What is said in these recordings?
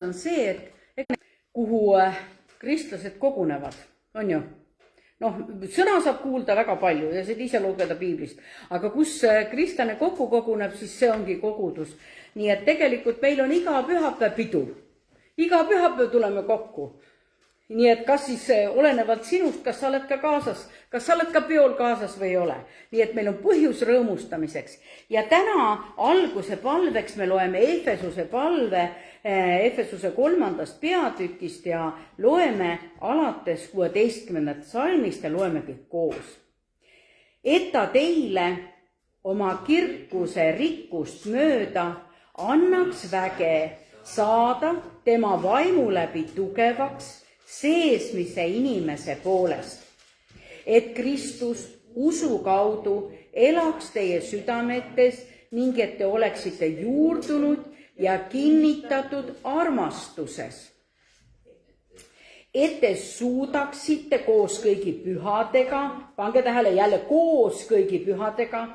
on see, et kuhu kristlased kogunevad, on ju. Noh, sõna saab kuulda väga palju ja seda ise lugeda piiblist. Aga kus kristlane kokku koguneb, siis see ongi kogudus. Nii et tegelikult meil on iga pühapäev pidu. Iga pühapäev tuleme kokku. Nii et kas siis olenevalt sinust, kas sa oled ka kaasas, kas sa oled ka peol kaasas või ei ole. Nii et meil on põhjus rõõmustamiseks. Ja täna alguse palveks me loeme Efesuse palve, Efesuse 3. peatükist ja loeme alates 16. salmist ja loeme kõik koos. Et ta teile oma kirkuse rikkust mööda annaks väge saada tema vaimu läbi tugevaks seesmise inimese poolest, et Kristus usu kaudu elaks teie südametes ning et te oleksite juurdunud ja kinnitatud armastuses. Et te suudaksite koos kõigi pühadega, pange tähele jälle koos kõigi pühadega,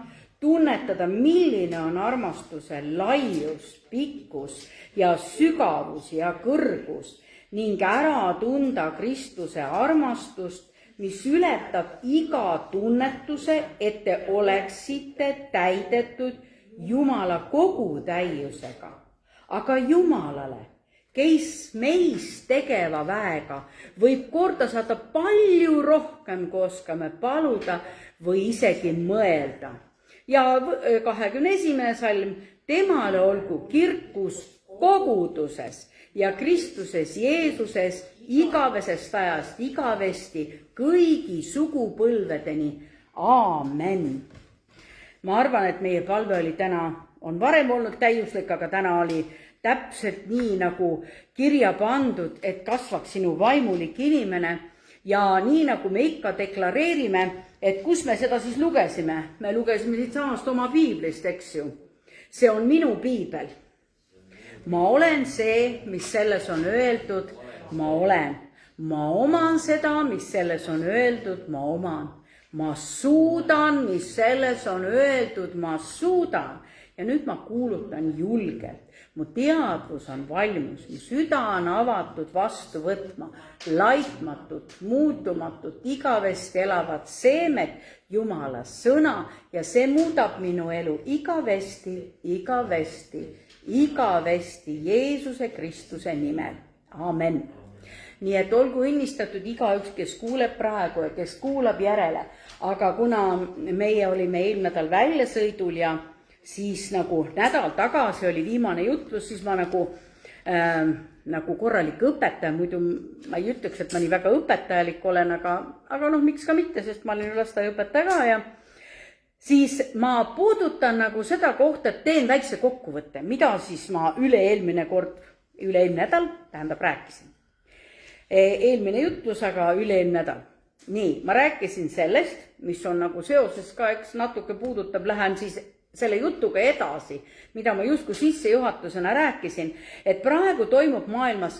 tunnetada, milline on armastuse laius, pikkus ja sügavus ja kõrgus ning ära tunda Kristuse armastust, mis ületab iga tunnetuse, et te oleksite täidetud Jumala kogu täiusega. Aga Jumalale, kes meist tegeva väega, võib korda saada palju rohkem, kui oskame paluda või isegi mõelda. Ja 21. salm, temale olgu kirkus koguduses ja Kristuses Jeesuses igavesest ajast igavesti kõigi sugupõlvedeni. Aamen. Ma arvan, et meie palve oli täna, on varem olnud täiuslik, aga täna oli täpselt nii nagu kirja pandud, et kasvaks sinu vaimulik inimene. Ja nii nagu me ikka deklareerime, et kus me seda siis lugesime? Me lugesime siit samast oma piiblist, eks ju. See on minu piibel. Ma olen see, mis selles on öeldud, ma olen. Ma oman seda, mis selles on öeldud, ma oman. Ma suudan, mis selles on öeldud, ma suudan. Ja nüüd ma kuulutan julgelt. Mu teadvus on valmis, mu süda on avatud vastu võtma, laitmatut, muutumatut, igavesti elavat seemet, Jumala sõna, ja see muudab minu elu igavesti, igavesti, igavesti Jeesuse Kristuse nimel. Amen. Nii et olgu õnnistatud igaüks, kes kuuleb praegu ja kes kuulab järele. Aga kuna meie olime eelmine nädal väljasõidul ja siis nagu nädal tagasi oli viimane jutlus, siis ma nagu korralik õpetaja, muidu ma ei ütleks, et ma nii väga õpetajalik olen, aga noh, miks ka mitte, sest ma olin lasteaiaõpetaja ka ja siis ma puudutan nagu seda kohta, et teen väikse kokkuvõtte, mida siis ma üle-eelmine nädal, rääkisin. Eelmine jutlus, aga üle-eelmine nädal. Nii, ma rääkisin sellest, mis on nagu seoses ka, eks natuke puudutab, lähen siis selle jutuga edasi, mida ma justkui sissejuhatusena rääkisin, et praegu toimub maailmas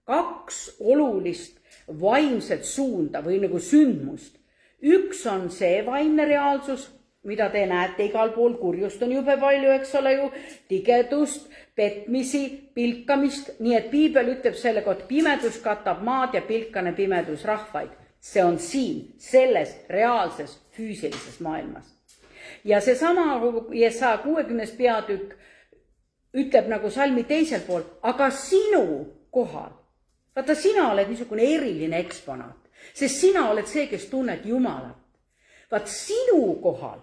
2 olulist vaimset suunda või nagu sündmust. Üks on see vaimne reaalsus, mida te näete igal pool, kurjust on jube palju, eks ole ju, tigedust, petmisi, pilkamist, nii et piibel ütleb selle kohta, pimedus katab maad ja pilkane pimedus rahvaid. See on siin, selles reaalses füüsilises maailmas. Ja see sama Jesaja 60. peatükk ütleb nagu salmi teisel poolt, aga sinu kohal, vaata sina oled niisugune eriline eksponaat, sest sina oled see, kes tunned Jumalat. Vaat sinu kohal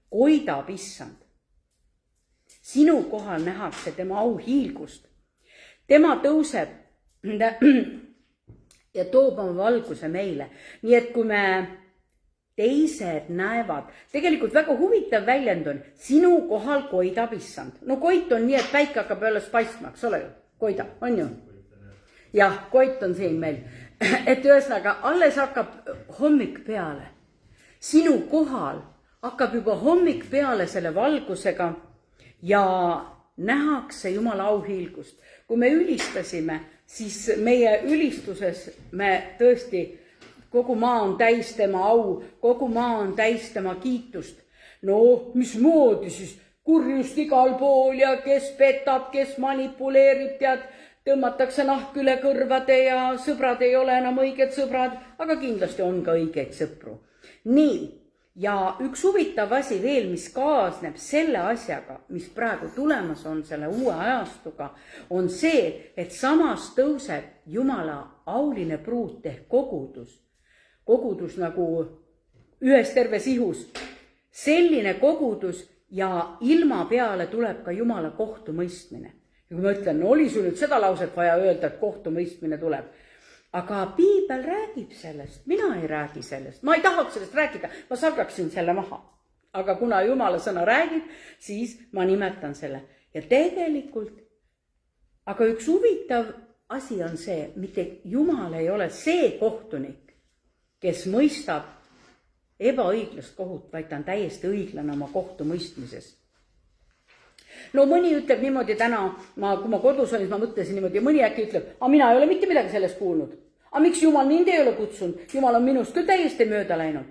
koidab issand. Sinu kohal nähakse tema auhiilgust. Tema tõuseb ja toob oma valguse meile. Nii et kui me teised näevad, tegelikult väga huvitav väljend on, sinu kohal koidab issand. No koit on nii, et päike hakkab alles paistma, eks ole ju, koidab, on ju? Jah, koit on siin meil. Et ühesõnaga, alles hakkab hommik peale. Sinu kohal hakkab juba hommik peale selle valgusega ja nähakse Jumala auhiilgust. Kui me ülistasime, siis meie ülistuses me tõesti kogu maa on täis tema au, kogu maa on täis tema kiitust. No, mismoodi siis kurjust igal pool ja kes petab, kes manipuleerib, tead, tõmmatakse nahk üle kõrvade ja sõbrad ei ole enam õiged sõbrad, aga kindlasti on ka õigeid sõpru. Nii, ja üks huvitav asi veel, mis kaasneb selle asjaga, mis praegu tulemas on selle uue ajastuga, on see, et samas tõuseb Jumala auline pruut ehk kogudus. Kogudus nagu ühes terves ihus. Selline kogudus ja ilma peale tuleb ka Jumala kohtumõistmine. Ja kui ma ütlen, no oli sul nüüd seda lauset vaja öelda, et kohtumõistmine tuleb. Aga piibel räägib sellest, mina ei räägi sellest, ma ei tahaks sellest rääkida, ma salgaksin selle maha. Aga kuna Jumala sõna räägib, siis ma nimetan selle. Ja tegelikult, aga üks huvitav asi on see, mitte Jumal ei ole see kohtunik, kes mõistab ebaõiglast kohut, vaid ta on täiesti õiglane oma kohtumõistmises. No mõni ütleb niimoodi täna, kui ma kodus olin, ma mõtlesin niimoodi ja mõni äkki ütleb, mina ei ole mitte midagi sellest kuulnud. Aga miks Jumal mind ei ole kutsunud? Jumal on minust küll täiesti mööda läinud.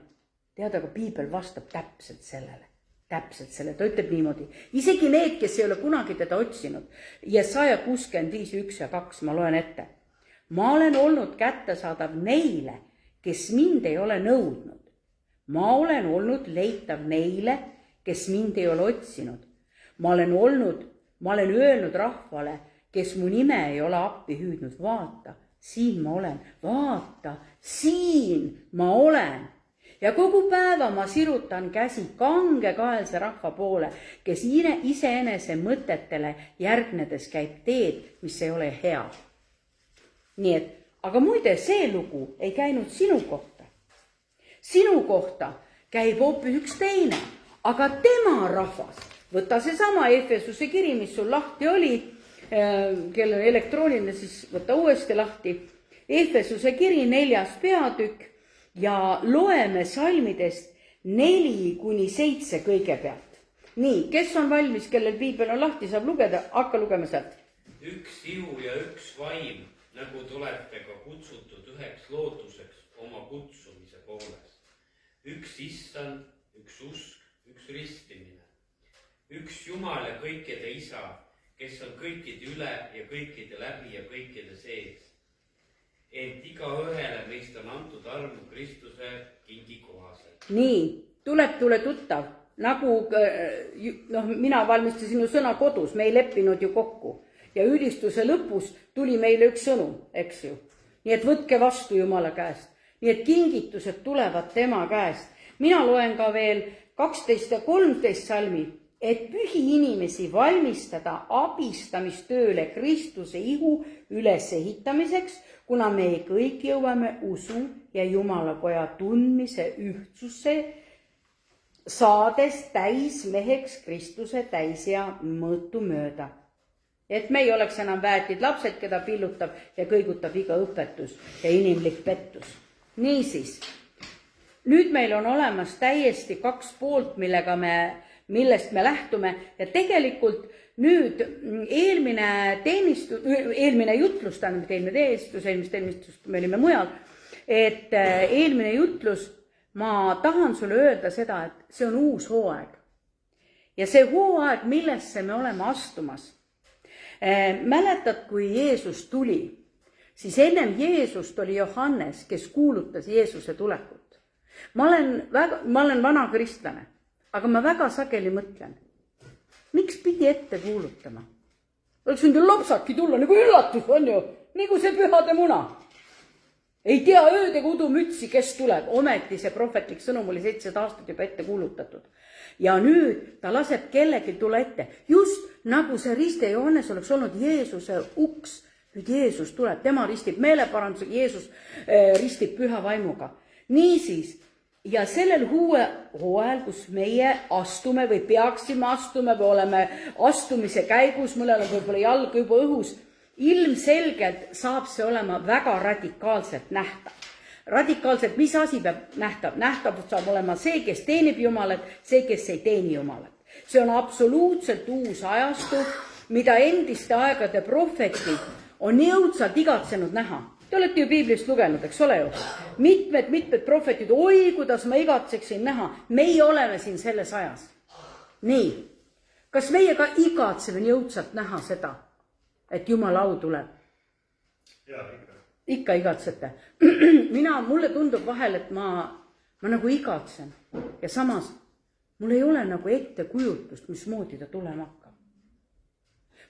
Tead, aga piibel vastab täpselt sellele. Täpselt selle, ta ütleb niimoodi. Isegi need, kes ei ole kunagi teda otsinud. Jesaja 65, 1 ja 2, ma loen ette. Ma olen olnud kättesaadav neile, kes mind ei ole nõudnud. Ma olen olnud leitav neile, kes mind ei ole otsinud. Ma olen öelnud rahvale, kes mu nime ei ole appi hüüdnud, vaata, siin ma olen, vaata, siin ma olen. Ja kogu päeva ma sirutan käsi kangekaelse rahva poole, kes iseenese mõtetele järgnedes käib teed, mis ei ole hea. Nii et, aga muide, see lugu ei käinud sinu kohta. Sinu kohta käib hoopis üks teine, aga tema rahvas. Võta see sama Efesuse kiri, mis sul lahti oli, kelle elektrooniline, siis võta uuesti lahti. Efesuse kiri 4. peatükk ja loeme salmidest 4-7 kõigepealt. Nii, kes on valmis, kellel piibel on lahti, saab lugeda, hakka lugema sealt. Üks ihu ja üks vaim, nagu tulete ka kutsutud üheks lootuseks oma kutsumise pooles. Üks issand, üks usk, üks ristimine. Üks Jumal ja kõikide isa, kes on kõikide üle ja kõikide läbi ja kõikide sees. Ent iga ühele meist on antud armu Kristuse kingi kohaselt. Nii, tuleb tuttav. Nagu, mina valmistasin ju sõna kodus, me ei leppinud ju kokku. Ja ülistuse lõpus tuli meile üks sõnum, eks ju. Nii et võtke vastu Jumala käest. Nii et kingitused tulevad tema käest. Mina loen ka veel 12 ja 13 salmi. Et pühi inimesi valmistada abistamistööle Kristuse ihu ülesehitamiseks, kuna me kõik jõuame usu ja Jumalapoja tundmise ühtsusse, saades täismeheks Kristuse täisea mõõtu mööda. Et me ei oleks enam väetid lapsed, keda pillutab ja kõigutab iga õpetus ja inimlik pettus. Niisiis, nüüd meil on olemas täiesti 2 poolt, millest me lähtume ja tegelikult nüüd eelmine jutlus, me olime mujal, et eelmine jutlus, ma tahan sulle öelda seda, et see on uus hooaeg. Ja see hooaeg, millesse me oleme astumas. Mäletad, kui Jeesus tuli, siis ennem Jeesust oli Johannes, kes kuulutas Jeesuse tulekut. Ma olen vana kristlane. Aga ma väga sageli mõtlen, miks pidi ette kuulutama? Oleks võinud ju lopsaki tulla, nagu üllatus on ju, nagu see pühade muna. Ei tea ööd ega udumütsi, kes tuleb. Ometi see prohvetlik sõnum oli 700 aastat juba ette kuulutatud. Ja nüüd ta laseb kellegi tulla ette. Just nagu see riste Johannes oleks olnud Jeesuse uks. Nüüd Jeesus tuleb, tema ristib meeleparandusega, Jeesus ristib püha vaimuga. Niisiis, ja sellel hooajal, kus meie astume või peaksime astume või oleme astumise käigus, mõnel on võib-olla jalg juba õhus, ilmselgelt saab see olema väga radikaalselt nähtav. Radikaalselt, mis asi peab nähtav? Nähtav saab olema see, kes teenib Jumalat, see, kes ei teeni Jumalat. See on absoluutselt uus ajastu, mida endiste aegade prohvetid on nii õudsalt igatsenud näha. Te olete ju piiblist lugenud, eks ole ju? Mitmed prohvetid, oi, kuidas ma igatseksin näha. Meie oleme siin selles ajas. Nii, kas meie ka igatseme nii õudsalt näha seda, et Jumala au tuleb? Jaa, ikka. Ikka igatsete. Mulle tundub vahel, et ma nagu igatsen ja samas mul ei ole nagu ettekujutust, mismoodi ta tulema hakkab.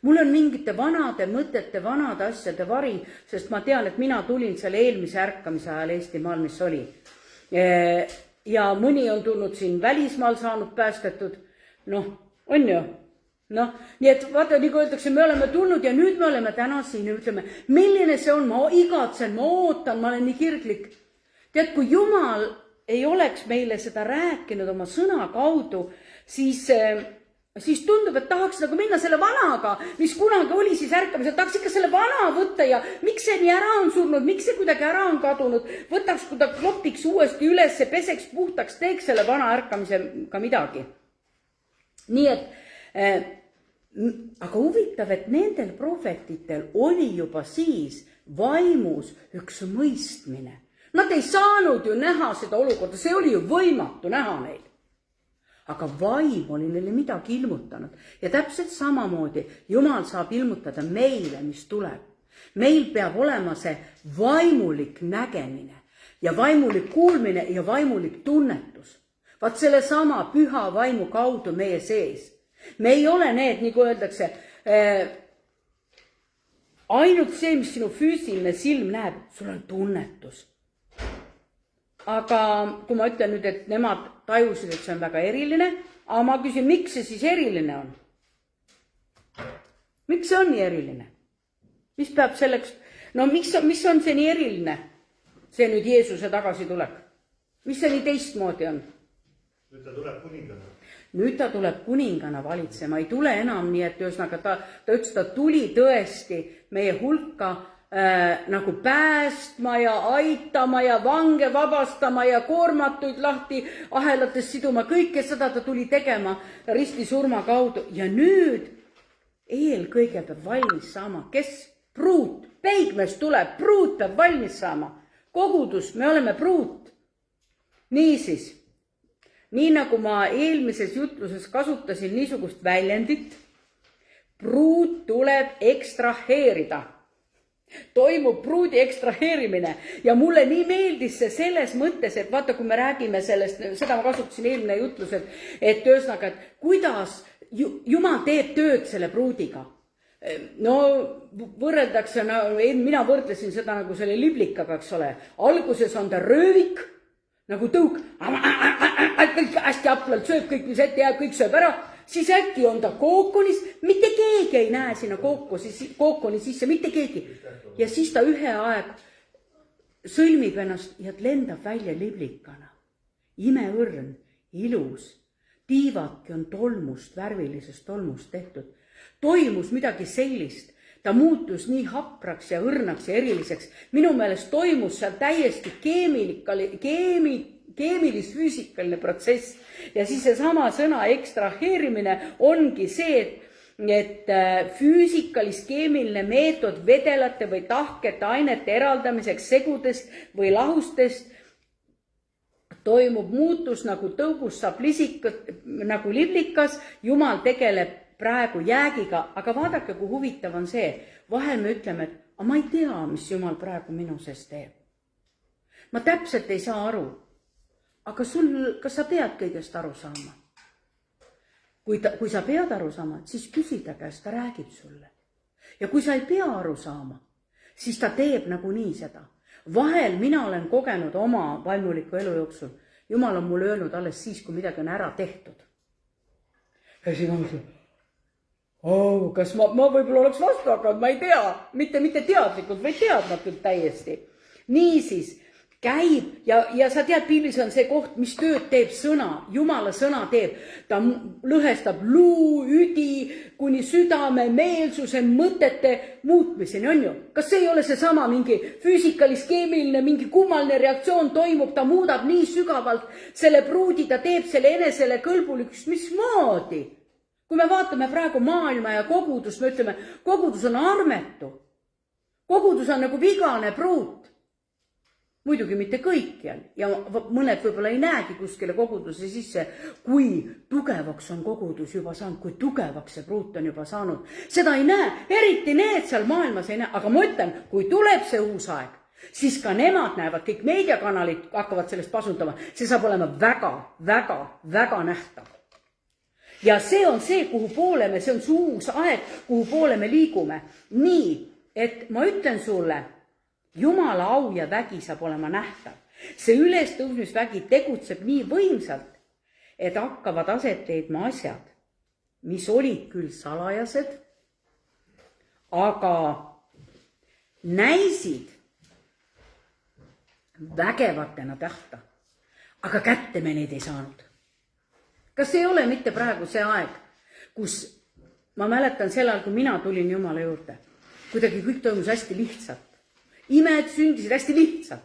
Mul on mingite vanade mõtete, vanade asjade vari, sest ma tean, et mina tulin selle eelmise ärkamise ajal Eestimaal, mis oli. Ja mõni on tulnud siin välismaal saanud päästetud. Noh, on ju? Noh, nii et vaata, nagu öeldakse, me oleme tulnud ja nüüd me oleme täna siin ja ütleme, milline see on, ma igatsen, ma ootan, ma olen nii kirglik. Tead, kui Jumal ei oleks meile seda rääkinud oma sõna kaudu, siis tundub, et tahaks nagu minna selle vanaga, mis kunagi oli siis ärkamisel, tahaks ikka selle vana võtta ja miks see nii ära on surnud, miks see kuidagi ära on kadunud, võtaks, kui ta klopiks uuesti üles, peseks puhtaks, teeks selle vana ärkamisega midagi. Nii et aga huvitav, et nendel prohvetitel oli juba siis vaimus üks mõistmine. Nad ei saanud ju näha seda olukorda, see oli ju võimatu näha neil. Aga vaim oli neile midagi ilmutanud. Ja täpselt samamoodi Jumal saab ilmutada meile, mis tuleb. Meil peab olema see vaimulik nägemine ja vaimulik kuulmine ja vaimulik tunnetus. Vaat selle sama püha vaimu kaudu meie sees. Me ei ole need, nagu öeldakse, ainult see, mis sinu füüsiline silm näeb, sul on tunnetus. Aga kui ma ütlen nüüd, et nemad tajusid, et see on väga eriline, aga ma küsin, miks see siis eriline on? Miks see on nii eriline? Mis peab selleks, no mis on see nii eriline? See nüüd Jeesuse tagasi tulek. Mis see nii teistmoodi on? Nüüd ta tuleb kuningana. Nüüd ta tuleb kuningana valitsema, ei tule enam nii, et ühesõnaga ta ütles, ta tuli tõesti meie hulka nagu päästma ja aitama ja vange vabastama ja koormatuid lahti ahelates siduma, kõike seda ta tuli tegema ristisurma kaudu. Ja nüüd eelkõige peab valmis saama, kes? Pruut, peigmees tuleb, pruut peab valmis saama. Kogudus, me oleme pruut. Niisiis, nii nagu ma eelmises jutluses kasutasin niisugust väljendit, pruut tuleb ekstraheerida. Toimub pruudi ekstraheerimine ja mulle nii meeldis see selles mõttes, et vaata, kui me räägime sellest, seda ma kasutasin eelmine jutlus, et ühesõnaga, et kuidas Jumal teeb tööd selle pruudiga. No võrreldakse, mina võrdlesin seda nagu selle liblikaga, eks ole. Alguses on ta röövik, nagu tõuk, kõik hästi aplalt sööb, kõik mis ette jääb, kõik sööb ära. Siis äkki on ta kookonis, mitte keegi ei näe sinna kookoni sisse, mitte keegi. Ja siis ta ühe aeg sõlmib ennast ja lendab välja liblikana. Imeõrn, ilus, tiivadki on tolmust, värvilisest tolmust tehtud. Toimus midagi sellist, ta muutus nii hapraks ja õrnaks ja eriliseks. Minu meelest toimus seal täiesti keemilis-füüsikaline protsess ja siis see sama sõna ekstraheerimine ongi see, et füüsikalis-keemiline meetod vedelate või tahkete ainete eraldamiseks segudest või lahustest toimub muutus nagu tõugus saab nagu liblikas, Jumal tegeleb praegu jäägiga, aga vaadake, kui huvitav on see, vahel me ütleme, et ma ei tea, mis Jumal praegu minu sees teeb. Ma täpselt ei saa aru. Aga kas sa pead kõigest aru saama? Kui sa pead aru saama, siis küsida käest, ta räägib sulle. Ja kui sa ei pea aru saama, siis ta teeb nagunii seda. Vahel mina olen kogenud oma vaimuliku elu jooksul. Jumal on mulle öelnud alles siis, kui midagi on ära tehtud. Ja siis ma mõtlen, kas ma võib-olla oleks vastu hakanud, ma ei tea. Mitte teadlikult, vaid teadmatult täiesti. Niisiis, käib ja sa tead, piiblis on see koht, mis tööd teeb sõna, Jumala sõna teeb. Ta lõhestab luu, üdi, kuni südame, meelsuse, mõtete muutmiseni, on ju? Kas see ei ole see sama mingi füüsikalis-keemiline, mingi kummaline reaktsioon toimub, ta muudab nii sügavalt selle pruudi, ta teeb selle enesele kõlbulikus, mismoodi? Kui me vaatame praegu maailma ja kogudust, me ütleme, kogudus on armetu. Kogudus on nagu vigane pruut. muidugi mitte kõikjal ja mõned võib-olla ei näegi kuskile koguduse sisse, kui tugevaks on kogudus juba saanud, kui tugevaks see pruut on juba saanud. Seda ei näe, eriti need seal maailmas ei näe, aga ma ütlen, kui tuleb see uus aeg, siis ka nemad näevad, kõik meediakanalid hakkavad sellest pasundama, see saab olema väga, väga, väga nähtav. Ja see on see, kuhu poole me, see on see uus aeg, kuhu poole me liigume. Nii, et ma ütlen sulle, Jumala au ja vägi saab olema nähtav. See ülestõusmisvägi tegutseb nii võimsalt, et hakkavad aset leidma asjad, mis olid küll salajased, aga näisid vägevatena tähta. Aga kätte me neid ei saanud. Kas ei ole mitte praegu see aeg, kus ma mäletan sel ajal, kui mina tulin Jumala juurde, kuidagi kõik toimus hästi lihtsalt. Imed sündisid hästi lihtsalt.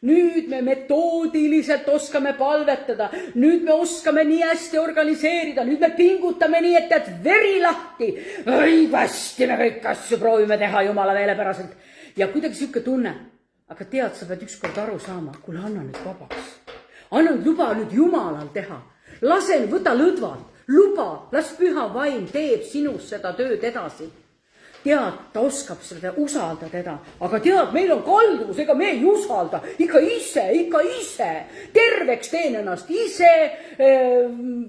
Nüüd me metoodiliselt oskame palvetada, nüüd me oskame nii hästi organiseerida, nüüd me pingutame nii, et tead veri lahti. Hästi me kõik asju proovime teha Jumala meelepäraselt. Ja kuidagi siuke tunne, aga tead, sa pead ükskord aru saama, kuule, anna nüüd vabaks. Anna nüüd luba nüüd Jumalal teha. Lase, võta lõdvalt, luba, las püha vaim teeb sinus seda tööd edasi. Tead, ta oskab seda, usalda teda, aga tead, meil on kalduvus, ega me ei usalda, ikka ise, terveks teen ennast ise,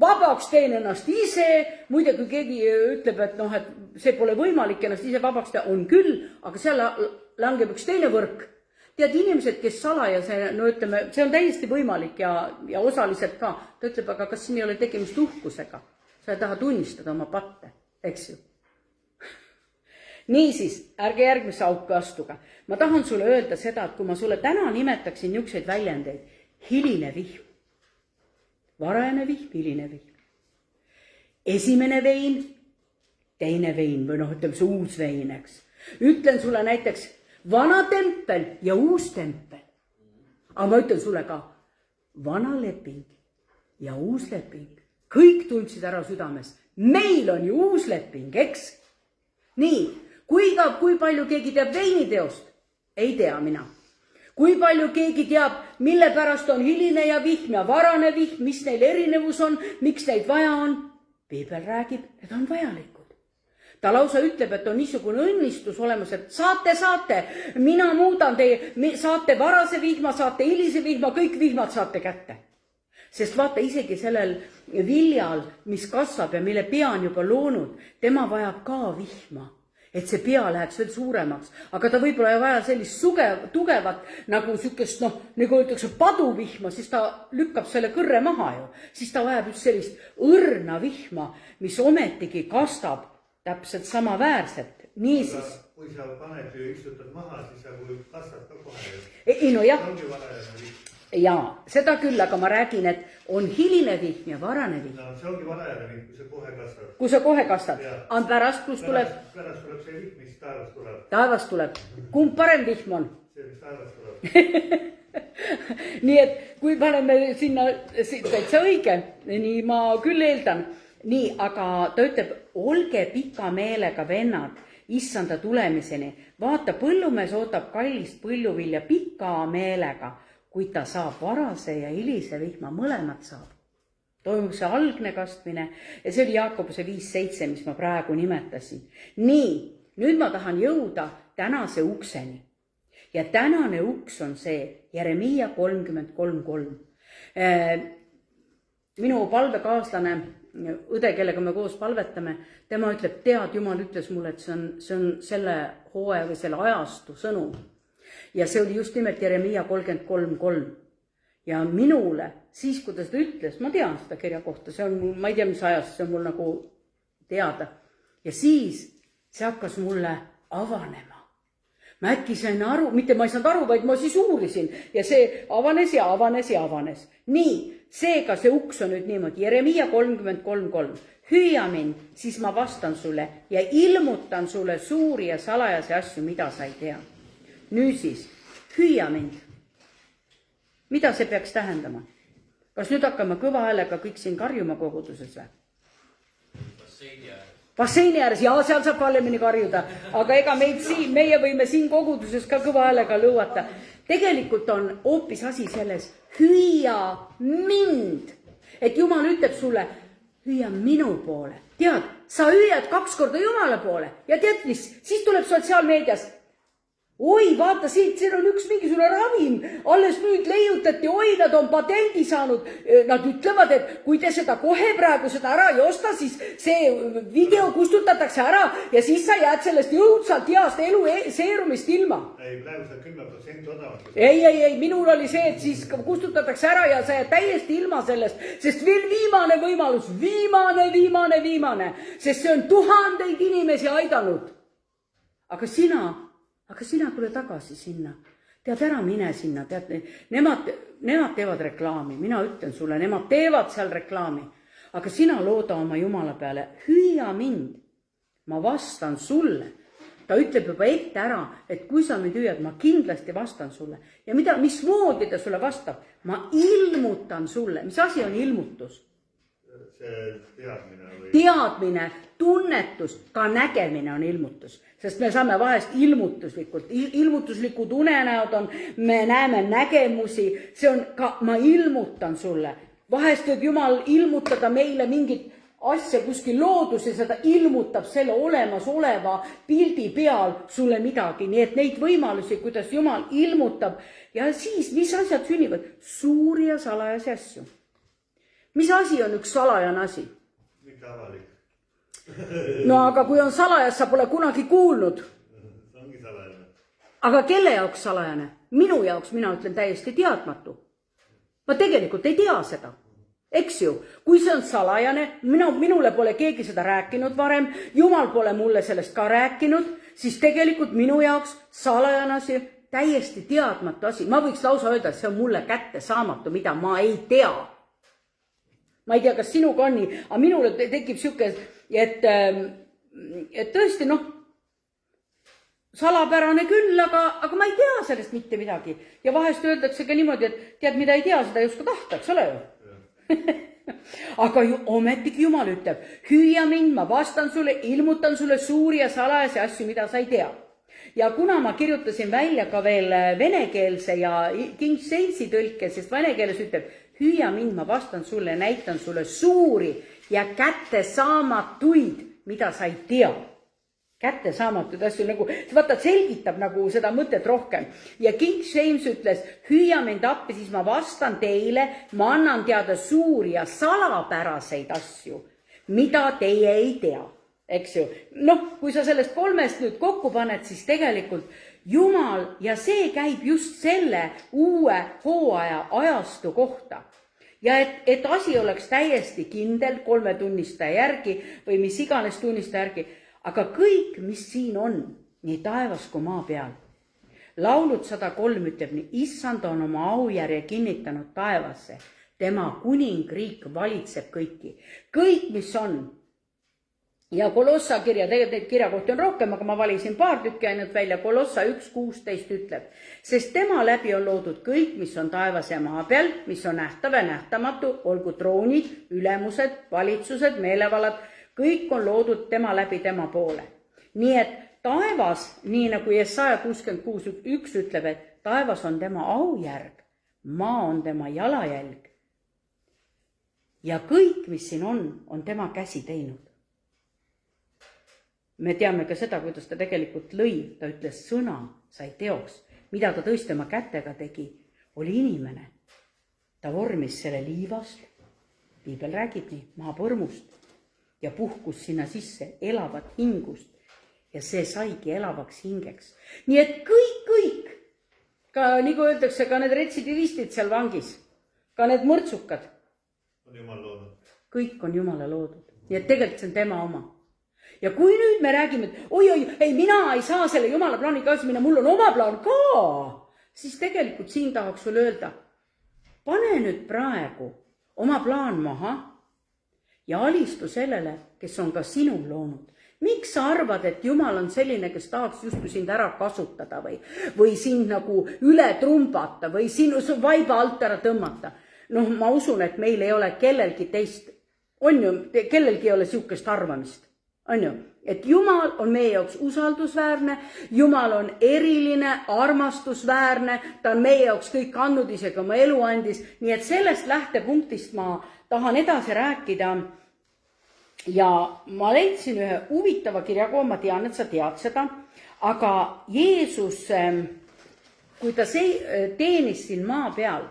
vabaks teen ennast ise. Muide, kui keegi ütleb, et noh, et see pole võimalik ennast ise vabaks teha, on küll, aga seal langeb üks teine võrk. Tead, inimesed, kes salajase, no ütleme, see on täiesti võimalik ja osaliselt ka. Ta ütleb, aga kas siin ei ole tegemist uhkusega? Sa ei taha tunnistada oma patte, eks ju? Niisiis, ärge järgmisse auku astuga. Ma tahan sulle öelda seda, et kui ma sulle täna nimetaksin niukseid väljendeid, hiline vihm, varajane vihm, hiline vihm, esimene vein, teine vein või noh, ütleme see uus vein, eks. Ütlen sulle näiteks vana tempel ja uus tempel. Aga ma ütlen sulle ka, vana leping ja uus leping. Kõik tundsid ära südames. Meil on ju uus leping, eks? Nii, kui palju keegi teab veiniteost? Ei tea mina. Kui palju keegi teab, mille pärast on hiline ja vihm ja varane vihm, mis neil erinevus on, miks neid vaja on? Piibel räägib, et on vajalikud. Ta lausa ütleb, et on niisugune õnnistus olemas, et saate, mina muudan teie, saate varase vihma, saate hilise vihma, kõik vihmad saate kätte. Sest vaata, isegi sellel viljal, mis kasvab ja mille pea on juba loonud, tema vajab ka vihma, et see pea läheks veel suuremaks. Aga ta võib-olla ei vaja sellist tugevat, nagu sükest, noh, nagu öeldakse paduvihma, siis ta lükkab selle kõrre maha ju. Siis ta vajab just sellist õrna vihma, mis ometigi kastab täpselt samaväärselt. Niisiis. Kui sa paned ja istutad maha, siis sa kastad ka kohe. Ei, no jah. Ongi varajane vihm. Jaa, seda küll, aga ma räägin, et on hiline vihm ja varane vihm. No see ongi varajane vihm, kui sa kohe kastad. Kui sa kohe kastad. Aga pärast, kus tuleb? Pärast tuleb see vihm, mis taevast tuleb. Taevast tuleb. Kumb parem vihm on? See, mis taevast tuleb. Nii et kui paneme sinna täitsa õige, nii ma küll eeldan. Nii, aga ta ütleb, olge pika meelega vennad, issanda tulemiseni. Vaata, põllumees ootab kallist põlluvilja pika meelega, kui ta saab varase ja hilise vihma, mõlemad saab. Toimub see algne kastmine ja see oli Jaakobuse 5.7, mis ma praegu nimetasin. Nii, nüüd ma tahan jõuda tänase ukseni. Ja tänane uks on see Jeremiia 33.3. Minu palvekaaslane, õde, kellega me koos palvetame, tema ütleb, tead, Jumal ütles mulle, et see on selle hooaja või selle ajastu sõnum. Ja see oli just nimelt Jeremiia 33.3. Ja minule, siis kui ta seda ütles, ma tean seda kirja kohta, see on, ma ei tea, mis ajast, see on mul nagu teada. Ja siis see hakkas mulle avanema. Ma äkki sain aru, mitte ma ei saanud aru, vaid ma siis uurisin ja see avanes ja avanes ja avanes. Nii, seega see uks on nüüd niimoodi, Jeremiia 33.3. Hüüa mind, siis ma vastan sulle ja ilmutan sulle suuri ja salajasi asju, mida sa ei tea. Nüüd siis, hüüa mind. Mida see peaks tähendama? Kas nüüd hakkame kõva häälega kõik siin karjuma koguduses või? basseini ääres ja seal saab vallemini karjuda, aga ega meie võime siin koguduses ka kõva häälega lõuata. Tegelikult on hoopis asi selles, hüüa mind, et Jumal ütleb sulle, hüüa minu poole. Tead, sa hüüad 2 korda Jumala poole ja tead mis, siis tuleb sotsiaalmeedias. Oi, vaata siit, siin on üks mingisugune ravim, alles nüüd leiutati, oi, nad on patendi saanud. Nad ütlevad, et kui te seda kohe praegu seda ära ei osta, siis see video kustutatakse ära ja siis sa jääd sellest jõudsalt heast elu seerumist ilma. Ei, praegu sa 10% odavalt. Ei, minul oli see, et siis kustutatakse ära ja sa jääd täiesti ilma sellest, sest veel viimane võimalus, viimane, sest see on 1000 inimesi aidanud. Aga sina tule tagasi sinna. Tead, ära mine sinna. Tead, nemad teevad reklaami. Mina ütlen sulle, nemad teevad seal reklaami. Aga sina looda oma Jumala peale. Hüüa mind. Ma vastan sulle. Ta ütleb juba ette ära, et kui sa mind hüüad, ma kindlasti vastan sulle. Ja mismoodi ta sulle vastab? Ma ilmutan sulle. Mis asi on ilmutus? See teadmine või? Teadmine, tunnetus, ka nägemine on ilmutus. Sest me saame vahest ilmutuslikud unenäod on, me näeme nägemusi, see on ka, ma ilmutan sulle. Vahest võib Jumal ilmutada meile mingit asja kuskil looduses ja ta ilmutab selle olemasoleva pildi peal sulle midagi. Nii et neid võimalusi, kuidas Jumal ilmutab ja siis, mis asjad sünnivad? Suuri ja salajasi asju. Mis asi on üks salajane asi? Mitte avalik. No aga kui on salajas, sa pole kunagi kuulnud. See ongi salajane. Aga kelle jaoks salajane? Minu jaoks, mina ütlen täiesti teadmatu. Ma tegelikult ei tea seda. Eks ju, kui see on salajane, minule pole keegi seda rääkinud varem, Jumal pole mulle sellest ka rääkinud, siis tegelikult minu jaoks salajane asi, täiesti teadmatu asi. Ma võiks lausa öelda, et see on mulle kätte saamatu, mida ma ei tea. Ma ei tea, kas sinuga on nii, aga minule tekib siuke, et tõesti, salapärane küll, aga ma ei tea sellest mitte midagi. Ja vahest öeldakse ka niimoodi, et tead, mida ei tea, seda ei oska tahta, eks ole ju? Aga ometigi Jumal ütleb, hüüa mind, ma vastan sulle, ilmutan sulle suuri ja salajasi asju, mida sa ei tea. Ja kuna ma kirjutasin välja ka veel venekeelse ja King Jamesi tõlke, sest venekeeles ütleb, hüüa mind, ma vastan sulle, näitan sulle suuri ja kättesaamatuid, mida sa ei tea. Kättesaamatuid asju, vaata, selgitab seda mõtet rohkem. Ja King James ütles, hüüa mind appi, siis ma vastan teile, ma annan teada suuri ja salapäraseid asju, mida teie ei tea. Eks ju? Kui sa sellest 3 nüüd kokku paned, siis tegelikult Jumal ja see käib just selle uue hooaja ajastu kohta. Ja et asi oleks täiesti kindel 3 tunniste järgi või mis iganes tunniste järgi, aga kõik, mis siin on, nii taevas kui maa peal. Laulud 103 ütleb nii, issand on oma aujärje kinnitanud taevasse, tema kuningriik valitseb kõiki. Kõik, mis on. Ja Kolossa kirja, tegelikult neid kirjakohti on rohkem, aga ma valisin paar tükki ainult välja. Kolossa 1.16 ütleb, sest tema läbi on loodud kõik, mis on taevas ja maa peal, mis on nähtav ja nähtamatu, olgu troonid, ülemused, valitsused, meelevallad, kõik on loodud tema läbi tema poole. Nii et taevas, nii nagu Jesaja 66.1 ütleb, et taevas on tema aujärg, maa on tema jalajälg. Ja kõik, mis siin on tema käsi teinud. Me teame ka seda, kuidas ta tegelikult lõi, ta ütles sõna, sai teoks. Mida ta tõesti oma kätega tegi, oli inimene. Ta vormis selle liivast, Piibel räägib nii, maapõrmust ja puhkus sinna sisse elavat hingust ja see saigi elavaks hingeks. Nii et kõik, ka nagu öeldakse, ka need retsidivistid seal vangis, ka need mõrtsukad, on Jumal loodud. Kõik on Jumala loodud. Nii et tegelikult see on tema oma. Ja kui nüüd me räägime, et ei, mina ei saa selle Jumala plaani kaasa minna, mul on oma plaan ka, siis tegelikult siin tahaks sulle öelda, pane nüüd praegu oma plaan maha ja alistu sellele, kes on ka sinul loonud. Miks sa arvad, et Jumal on selline, kes tahaks justkui sind ära kasutada või sind nagu üle trumbata või sinu vaiba alt ära tõmmata? Ma usun, et meil ei ole kellelgi teist, on ju, kellelgi ei ole siukest arvamist. on ju, et Jumal on meie jaoks usaldusväärne, Jumal on eriline, armastusväärne, ta on meie jaoks kõik andnud, isegi oma elu andis, nii et sellest lähtepunktist ma tahan edasi rääkida. Ja ma leidsin ühe huvitava kirjakoo, ma tean, et sa tead seda, aga Jeesus, kui ta teenis siin maa peal,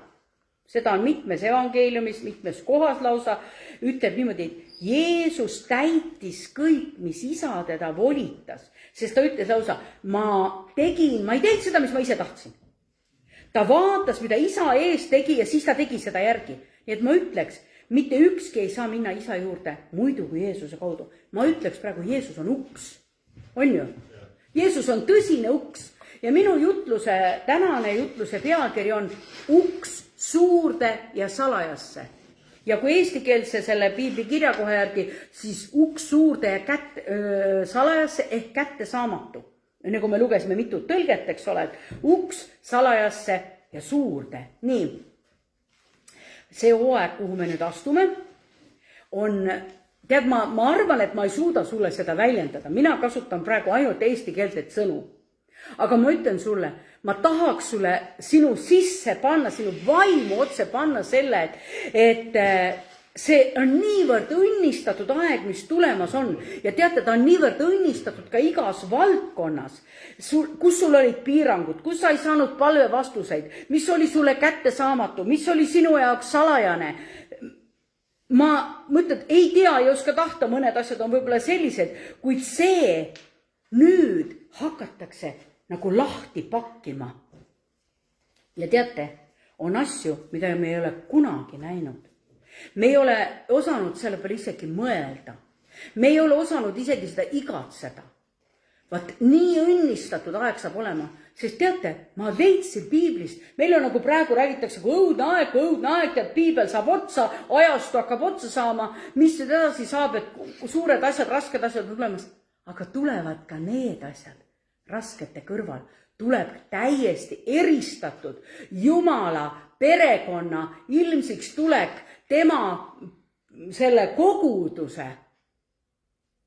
seda on mitmes evangeeliumis, mitmes kohas lausa, ütleb niimoodi, et Jeesus täitis kõik, mis isa teda volitas, sest ta ütles lausa, ma ei teinud seda, mis ma ise tahtsin. Ta vaatas, mida isa ees tegi ja siis ta tegi seda järgi. Nii et ma ütleks, mitte ükski ei saa minna isa juurde muidu kui Jeesuse kaudu. Ma ütleks praegu, Jeesus on uks. On ju? Jeesus on tõsine uks. Ja minu tänane jutluse pealkiri on uks suurde ja salajasse. Ja kui eestikeelse selle piibli kirjakoha järgi, siis uks suurde ja salajasse ehk kätte saamatu. Nagu me lugesime mitu tõlget, eks ole, et uks salajasse ja suurde. Nii, see hooaeg, kuhu me nüüd astume, on, tead, ma arvan, et ma ei suuda sulle seda väljendada. Mina kasutan praegu ainult eestikeelset sõnu. Aga ma ütlen sulle, ma tahaks sulle sinu sisse panna, sinu vaimu otse panna selle, et see on niivõrd õnnistatud aeg, mis tulemas on. Ja teate, ta on niivõrd õnnistatud ka igas valdkonnas, kus sul olid piirangud, kus sa ei saanud palve vastuseid, mis oli sulle kättesaamatu, mis oli sinu jaoks salajane. Ma mõtlen, ei tea, ei oska tahta, mõned asjad on võib-olla sellised, kuid see nüüd hakatakse nagu lahti pakkima. Ja teate, on asju, mida me ei ole kunagi näinud. Me ei ole osanud selle peale isegi mõelda. Me ei ole osanud isegi seda igatseda. Vaat nii õnnistatud aeg saab olema. Sest teate, ma leidsin piiblist. Meil on nagu praegu räägitakse, kui õudne aeg, tead, piibel saab otsa, ajastu hakkab otsa saama. Mis nüüd edasi saab, et suured asjad, rasked asjad tulemas. Aga tulevad ka need asjad. Raskete kõrval tuleb täiesti eristatud Jumala perekonna ilmsiks tulek, tema selle koguduse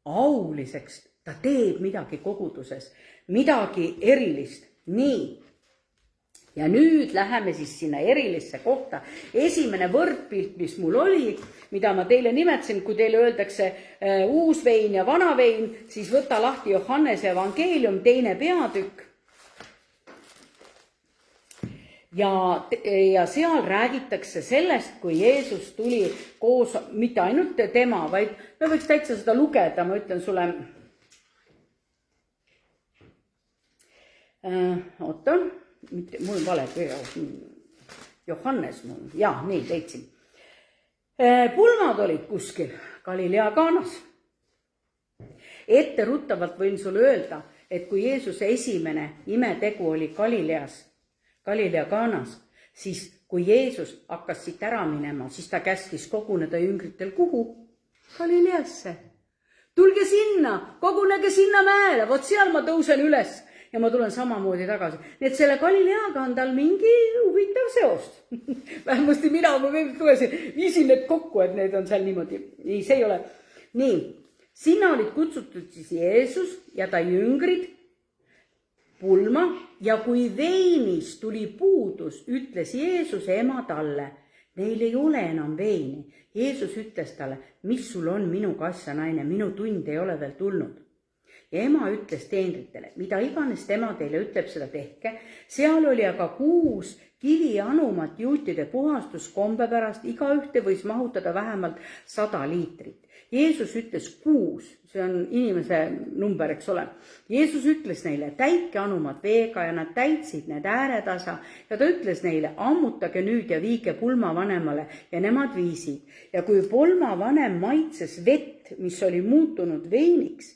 auliseks. Ta teeb midagi koguduses, midagi erilist. Nii. Ja nüüd läheme siis sinna erilisse kohta. Esimene võrdpilt, mis mul oli, mida ma teile nimetasin, kui teile öeldakse uus vein ja vana vein, siis võta lahti Johannese evangeelium, 2. peatükk. Ja seal räägitakse sellest, kui Jeesus tuli koos, mitte ainult tema, vaid me võiks täitsa seda lugeda, ma ütlen sulle. Oota. Mul on vale Johannes mul. Jaa, nii leidsin. Pulmad olid kuskil Galilea Kaanas. Etteruttavalt võin sulle öelda, et kui Jeesuse esimene imetegu oli Galilea Kaanas, siis kui Jeesus hakkas siit ära minema, siis ta käskis koguneda jüngritel kuhu? Galileasse. Tulge sinna, kogunege sinna mäele, vot seal ma tõusen üles. Ja ma tulen samamoodi tagasi. Nii et selle Galileaga on tal mingi huvitav seost. Vähemasti mina, kui me tulesin, viisin need kokku, et need on seal niimoodi. Nii, see ei ole. Nii, sinna olid kutsutud siis Jeesus ja ta jüngrid pulma ja kui veinis tuli puudus, ütles Jeesuse ema talle, neil ei ole enam veini. Jeesus ütles talle, mis sul on minuga asja, naine, minu tund ei ole veel tulnud. Ja ema ütles teenritele, mida iganes tema teile ütleb, seda tehke. Seal oli aga 6 kivianumat juutide puhastuskombe pärast, iga ühte võis mahutada vähemalt 100 liitrit. Jeesus ütles 6, see on inimese number, eks ole. Jeesus ütles neile, täitke anumad veega ja nad täitsid need ääretasa ja ta ütles neile, ammutage nüüd ja viige pulmavanemale ja nemad viisid. Ja kui pulmavanem maitses vett, mis oli muutunud veiniks,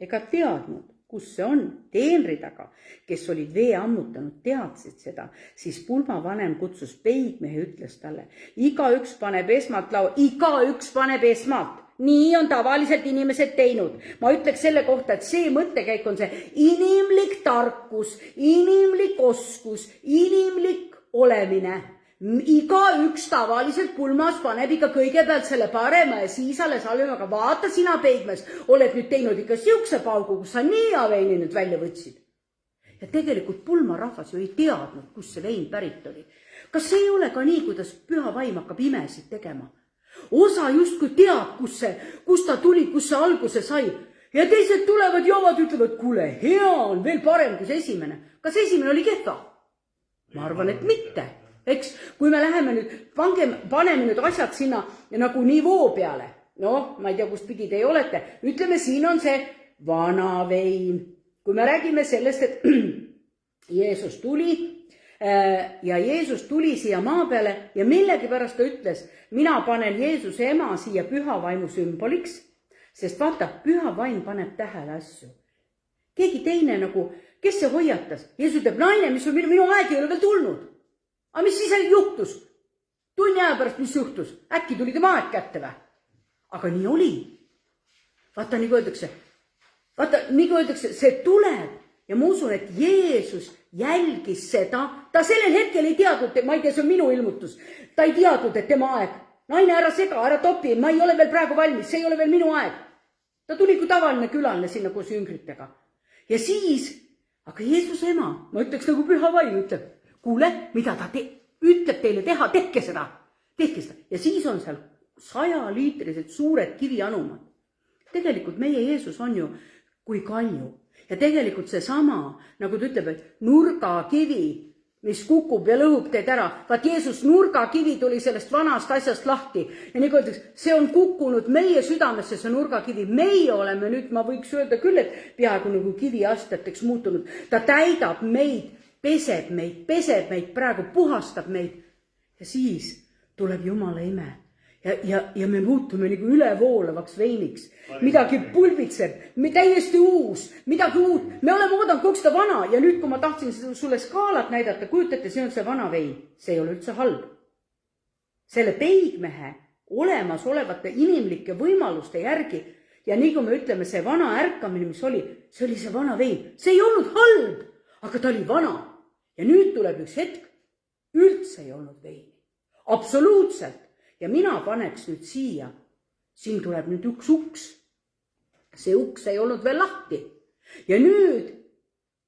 ega teadnud, kus see on, teenrid aga, kes olid vee ammutanud, teadsid seda, siis pulmavanem kutsus peigmehe, ütles talle, igaüks paneb esmalt esmalt. Nii on tavaliselt inimesed teinud. Ma ütleks selle kohta, et see mõttekäik on see inimlik tarkus, inimlik oskus, inimlik olemine. igaüks tavaliselt pulmas paneb ikka kõigepealt selle parema ja siis alles halvema, aga vaata sina, peigmees, oled nüüd teinud ikka siukse paugu, kus sa nii veini nüüd välja võtsid. Ja tegelikult pulmarahvas ju ei teadnud, kus see vein pärit oli. Kas see ei ole ka nii, kuidas püha vaim hakkab imesid tegema? Osa justkui teab, kus ta tuli, kus see alguse sai. Ja teised tulevad, joovad, ütlevad, kuule, hea on, veel parem kui see esimene. Kas esimene oli kehva? Ma arvan, et mitte. Eks, kui me läheme nüüd, paneme nüüd asjad sinna nagu nivoo peale. No, ma ei tea, kust pidi te olete. Ütleme, siin on see vana vein. Kui me räägime sellest, et Jeesus tuli ja Jeesus tuli siia maa peale ja millegipärast ta ütles, mina panen Jeesuse ema siia püha vaimu sümboliks, sest vaata, püha vaim paneb tähele asju. Keegi teine nagu, kes see hoiatas? Jeesus ütleb, naine, mis on minu aeg ei ole veel tulnud. Aga mis siis juhtus? Tunni aja pärast, mis juhtus? Äkki tuli tema aeg kätte või? Aga nii oli. Vaata, nii kui öeldakse, see tuleb. Ja ma usun, et Jeesus jälgis seda. Ta sellel hetkel ei teadnud, ma ei tea, see on minu ilmutus. Ta ei teadnud, et tema aeg. Naine, ära sega, ära topi, ma ei ole veel praegu valmis, see ei ole veel minu aeg. Ta tuli kui tavaline külaline sinna koos jüngritega. Ja siis, aga Jeesuse ema, ma ütleks nagu püha vaim, ütleb, kuule, mida ta ütleb teile teha, tehke seda. Ja siis on seal 100-liitrised suured kivianumad. Tegelikult meie Jeesus on ju kui kalju. Ja tegelikult see sama, nagu ta ütleb, et nurgakivi, mis kukub ja lõhub teid ära. Vaat Jeesus nurgakivi tuli sellest vanast asjast lahti. Ja nii kui öeldaks, see on kukkunud meie südamesse, see nurgakivi. Meie oleme nüüd, ma võiks öelda küll, et peaaegu nagu kiviasteteks muutunud. Ta täidab meid, peseb meid, praegu puhastab meid. Ja siis tuleb Jumala ime. Ja me muutume nagu ülevoolavaks veiniks. Midagi pulbitseb, täiesti uus, midagi uut. Me oleme oodanud kogu seda vana ja nüüd, kui ma tahtsin sulle skaalat näidata, kujutate, see on see vana vein. See ei ole üldse halb. Selle peigmehe olemas olevate inimlike võimaluste järgi ja nii kui me ütleme, see vana ärkamine, mis oli, see oli see vana vein. See ei olnud halb, aga ta oli vana. Ja nüüd tuleb üks hetk, üldse ei olnud veini. Absoluutselt. Ja mina paneks nüüd siia. Siin tuleb nüüd üks uks. See uks ei olnud veel lahti. Ja nüüd,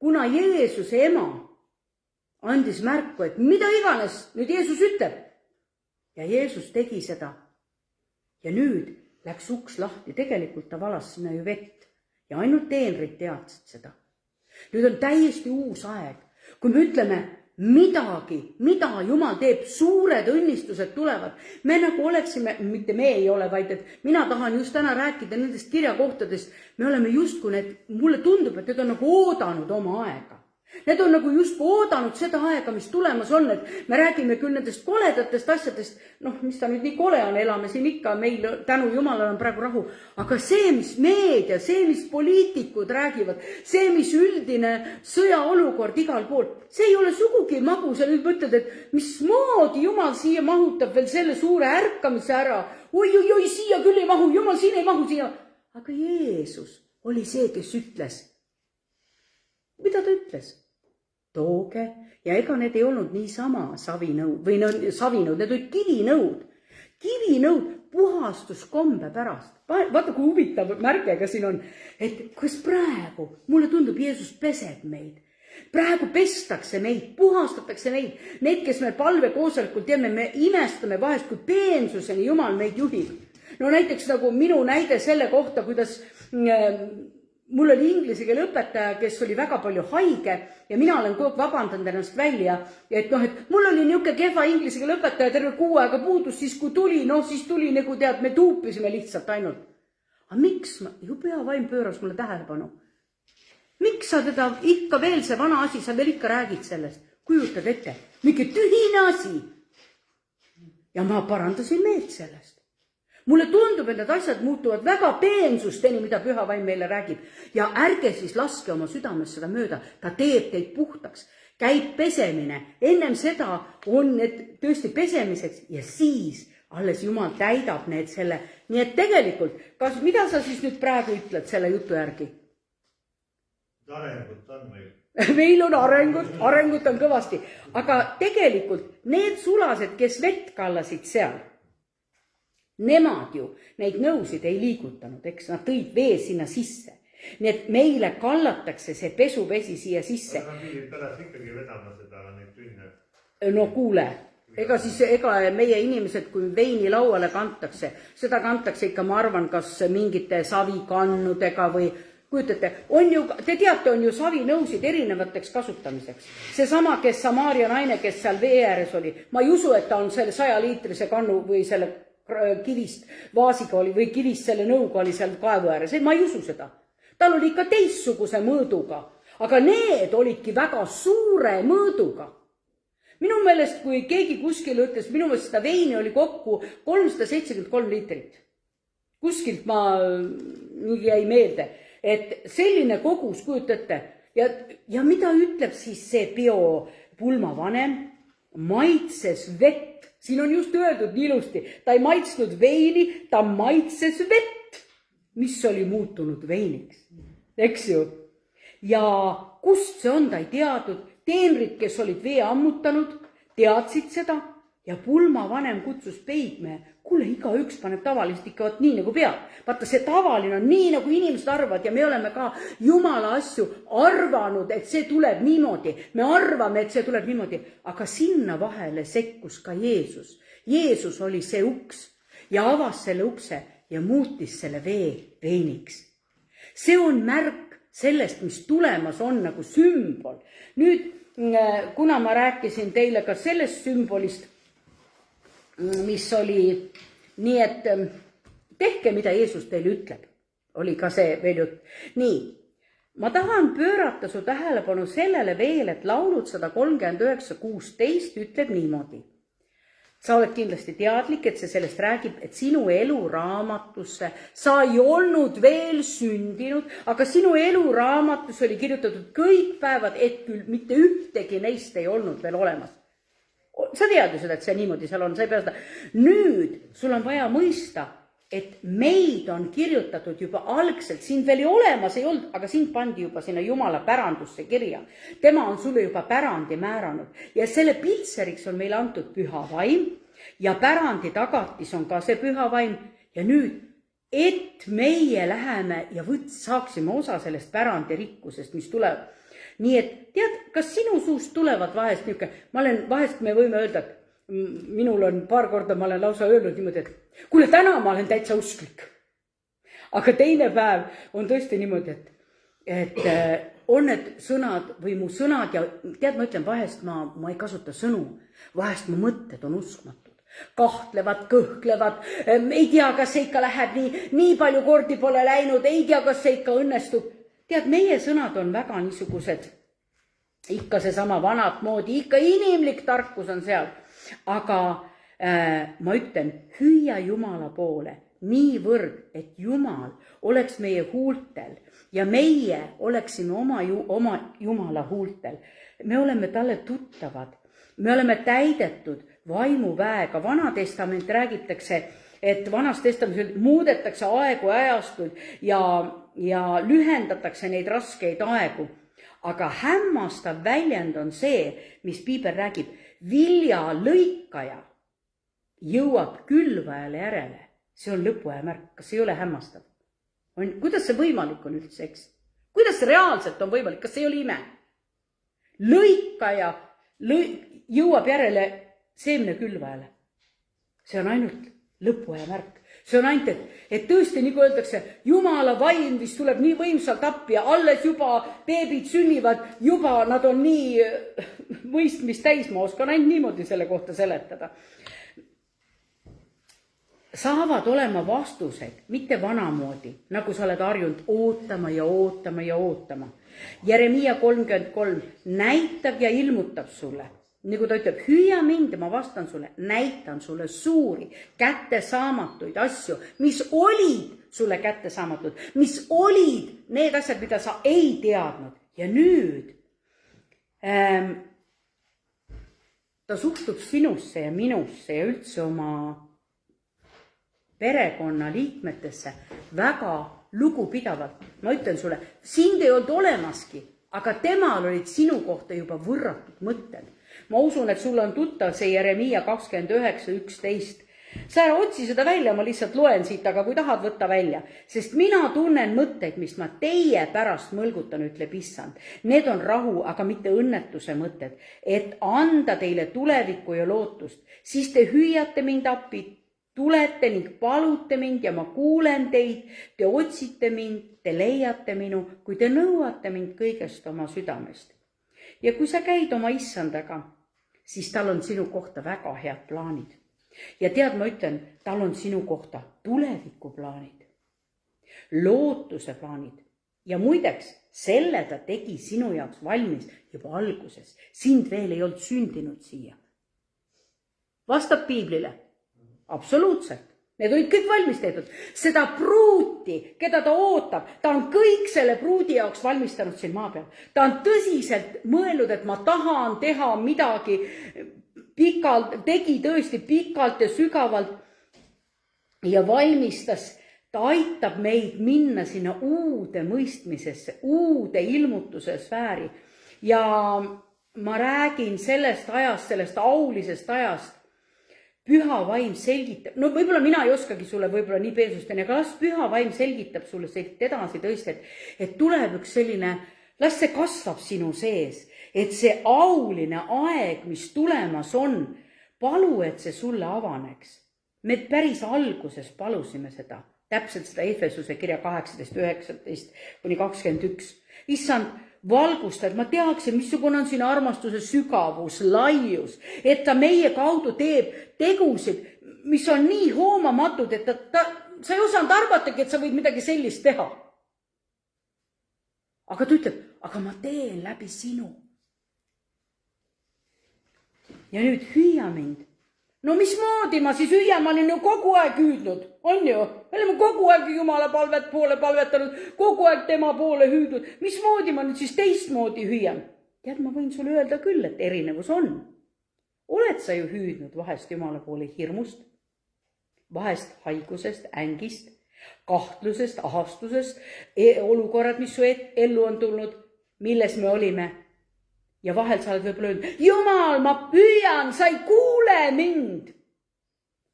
kuna Jeesuse ema andis märku, et mida iganes nüüd Jeesus ütleb. Ja Jeesus tegi seda. Ja nüüd läks uks lahti. Tegelikult ta valas sinna ju vett. Ja ainult teenrid teadsid seda. Nüüd on täiesti uus aeg. Kui me ütleme, midagi, mida Jumal teeb, suured õnnistused tulevad. Me nagu oleksime, mitte me ei ole, vaid et mina tahan just täna rääkida nendest kirjakohtadest. Me oleme justkui mulle tundub, et need on nagu oodanud oma aega. Need on nagu just oodanud seda aega, mis tulemas on, et me räägime küll nendest koledatest asjadest, mis ta nüüd nii kole on, elame siin ikka, meil tänu Jumalale on praegu rahu, aga see, mis meedia, see, mis poliitikud räägivad, see, mis üldine sõjaolukord igal pool, see ei ole sugugi magus ja nüüd mõtled, et mismoodi Jumal siia mahutab veel selle suure ärkamise ära, oi, siia küll ei mahu, Jumal siin ei mahu siia, aga Jeesus oli see, kes ütles. Mida ta ütles? Tooge, ja ega need ei olnud niisama savinõud, need olid kivinõud. Kivinõud puhastuskombe pärast. Vaata, kui huvitav märkega siin on, et kas praegu, mulle tundub, Jeesus peseb meid. Praegu pestakse meid, puhastatakse meid. Need, kes me palvekoosolekul teeme, me imestame vahest, kui peensuseni Jumal meid juhib. No näiteks nagu minu näide selle kohta, kuidas mul oli inglise keele õpetaja, kes oli väga palju haige ja mina olen kogu vabandanud ennast välja. Et mul oli niuke kehva inglise keele õpetaja, terve 6 aega puudus, siis kui tuli, siis tuli nagu tead, me tuupisime lihtsalt ainult. Aga miks ju püha vaim pööras mulle tähelepanu? Miks sa teda ikka veel see vana asi, sa veel ikka räägid sellest? Kujutad ette, mingi tühine asi. Ja ma parandasin meelt sellest. Mulle tundub, et need asjad muutuvad väga peensusteni, mida püha vaim meile räägib. Ja ärge siis laske oma südames seda mööda. Ta teeb teid puhtaks. Käib pesemine. Ennem seda on need tõesti pesemiseks ja siis alles Jumal täidab need selle. Nii et tegelikult, mida sa siis nüüd praegu ütled selle jutu järgi? Arengut on meil. meil on arengut on kõvasti, aga tegelikult need sulased, kes vett kallasid seal, nemad ju neid nõusid ei liigutanud, eks nad tõid vee sinna sisse. Nii et meile kallatakse see pesuvesi siia sisse. Aga nad pidid pärast ikkagi vedama seda neid tünne. No kuule, ega meie inimesed, kui veini lauale kantakse, seda kantakse ikka, ma arvan, kas mingite savikannudega või kujutate, te teate, on ju savinõusid erinevateks kasutamiseks. Seesama, kes Samaaria naine, kes seal vee ääres oli, ma ei usu, et ta on selle 100-liitrise kannu või selle kivist vaasiga oli või kivist selle nõuga oli seal kaevu ääres. Ma ei usu seda. Tal oli ikka teistsuguse mõõduga, aga need olidki väga suure mõõduga. Minu meelest, kui keegi kuskil ütles, minu meelest seda veini oli kokku 373 liitrit. Kuskilt ma jäi meelde, et selline kogus, kujutate, ja mida ütleb siis see biopulmavanem? Maitses vett. Siin on just öeldud nii ilusti, ta ei maitsnud veini, ta maitses vett, mis oli muutunud veiniks. Eks ju? Ja kust see on, ta ei teadnud. Teenrid, kes olid vee ammutanud, teadsid seda ja pulmavanem kutsus peigmehe. Kuule, igaüks paneb tavaliselt ikka nii nagu peab. Vaata, see tavaline on nii, nagu inimesed arvavad ja me oleme ka Jumala asju arvanud, et see tuleb niimoodi. Me arvame, et see tuleb niimoodi, aga sinna vahele sekkus ka Jeesus. Jeesus oli see uks ja avas selle ukse ja muutis selle vee veiniks. See on märk sellest, mis tulemas on nagu sümbol. Nüüd, kuna ma rääkisin teile ka sellest sümbolist, mis oli nii, et tehke, mida Jeesus teile ütleb. Oli ka see veel jutt. Nii, ma tahan pöörata su tähelepanu sellele veel, et laulud 139:16 ütleb niimoodi. Sa oled kindlasti teadlik, et see sellest räägib, et sinu eluraamatusse sa ei olnud veel sündinud, aga sinu eluraamatus oli kirjutatud kõik päevad, et küll mitte ühtegi neist ei olnud veel olemas. Sa tead ju seda, et see niimoodi seal on, sa ei pea seda. Nüüd sul on vaja mõista, et meid on kirjutatud juba algselt, sind veel ei olemas ei olnud, aga sind pandi juba sinna Jumala pärandusse kirja. Tema on sulle juba pärandi määranud ja selle piltseriks on meile antud püha vaim ja pärandi tagatis on ka see püha vaim ja nüüd, et meie läheme ja saaksime osa sellest pärandi rikkusest, mis tuleb. Nii et tead, kas sinu suust tulevad vahest niisugune, vahest me võime öelda, et minul on paar korda, ma olen lausa öelnud niimoodi, et kuule, täna ma olen täitsa usklik. Aga teine päev on tõesti niimoodi, et on need sõnad või mu sõnad ja tead, ma ütlen, vahest ma ei kasuta sõnu, vahest mu mõtted on uskmatud. Kahtlevad, kõhklevad, ei tea, kas see ikka läheb nii palju kordi pole läinud, ei tea, kas see ikka õnnestub. Tead, meie sõnad on väga niisugused, ikka seesama vanat moodi, ikka inimlik tarkus on seal. Aga ma ütlen, hüüa Jumala poole niivõrd, et Jumal oleks meie huultel ja meie oleksime oma Jumala huultel. Me oleme talle tuttavad, me oleme täidetud vaimuväega. Vanatestament räägitakse, et vanas testamendis muudetakse aegu ajastuid ja lühendatakse neid raskeid aegu. Aga hämmastav väljend on see, mis Piibel räägib, vilja lõikaja jõuab külvajale järele. See on lõpuaja märk, kas ei ole hämmastav? Kuidas see võimalik on üldse, eks? Kuidas see reaalselt on võimalik, kas ei ole ime? Lõikaja jõuab järele seemne külvajale. See on ainult lõpuaja märk. See on ainult, et tõesti, nagu öeldakse, Jumala vaim, mis tuleb nii võimsalt appi ja alles juba beebid sünnivad, juba nad on nii mõistmist täis, ma oskan ainult niimoodi selle kohta seletada. Saavad olema vastused, mitte vanamoodi, nagu sa oled harjunud ootama ja ootama ja ootama. Jeremiia 33 näitab ja ilmutab sulle. Nagu ta ütleb, hüüa mind ja ma vastan sulle, näitan sulle suuri kättesaamatuid asju, mis olid sulle kättesaamatud, mis olid need asjad, mida sa ei teadnud. Ja nüüd ta suhtub sinusse ja minusse ja üldse oma perekonna liikmetesse väga lugupidavalt. Ma ütlen sulle, sind ei olnud olemaski, aga temal olid sinu kohta juba võrratud mõtted. Ma usun, et sul on tuttav see Jeremiia 29:11. Sa ära otsi seda välja, ma lihtsalt loen siit, aga kui tahad, võtta välja. Sest mina tunnen mõtteid, mis ma teie pärast mõlgutan, ütleb issand. Need on rahu, aga mitte õnnetuse mõtted, et anda teile tulevikku ja lootust. Siis te hüüate mind appi, tulete ning palute mind ja ma kuulen teid. Te otsite mind, te leiate minu, kui te nõuate mind kõigest oma südamest. Ja kui sa käid oma issandaga, siis tal on sinu kohta väga head plaanid. Ja tead, ma ütlen, tal on sinu kohta tulevikuplaanid, lootuse plaanid. Ja muideks, selle ta tegi sinu jaoks valmis juba alguses. Sind veel ei olnud sündinud siia. Vastab piiblile. Absoluutselt. Need olid kõik valmis tehtud. Seda pruuti, keda ta ootab, ta on kõik selle pruudi jaoks valmistanud siin maa peal. Ta on tõsiselt mõelnud, et ma tahan teha midagi pikalt, tegi tõesti pikalt ja sügavalt ja valmistas. Ta aitab meid minna sinna uude mõistmisesse, uude ilmutuse sfääri. Ja ma räägin sellest ajast, sellest aulisest ajast. Püha vaim selgitab, no võib-olla mina ei oskagi sulle võib-olla nii peensusteni, aga las püha vaim selgitab sulle edasi tõesti, et tuleb üks selline, las see kasvab sinu sees, et see auline aeg, mis tulemas on, palu, et see sulle avaneks. Me päris alguses palusime seda, täpselt seda Efesuse kirja 18:19-21. Issand, valgusta, et ma teaksin, missugune on siin armastuse sügavus, laius, et ta meie kaudu teeb tegusid, mis on nii hoomamatud, et sa ei osanud arvatagi, et sa võid midagi sellist teha. Aga ta ütleb, aga ma teen läbi sinu. Ja nüüd hüüa mind. No mismoodi ma siis hüüan, ma olin ju kogu aeg hüüdnud, on ju? Me oleme kogu aeg Jumala poole palvetanud, kogu aeg tema poole hüüdnud. Mismoodi ma nüüd siis teistmoodi hüüan? Tead, ma võin sulle öelda küll, et erinevus on. Oled sa ju hüüdnud vahest Jumala poole hirmust, vahest haigusest, ängist, kahtlusest, ahastusest, olukorrad, mis su ellu on tulnud, milles me olime. Ja vahel sa oled võib-olla öelnud, Jumal, ma püüan, sa ei kuule mind.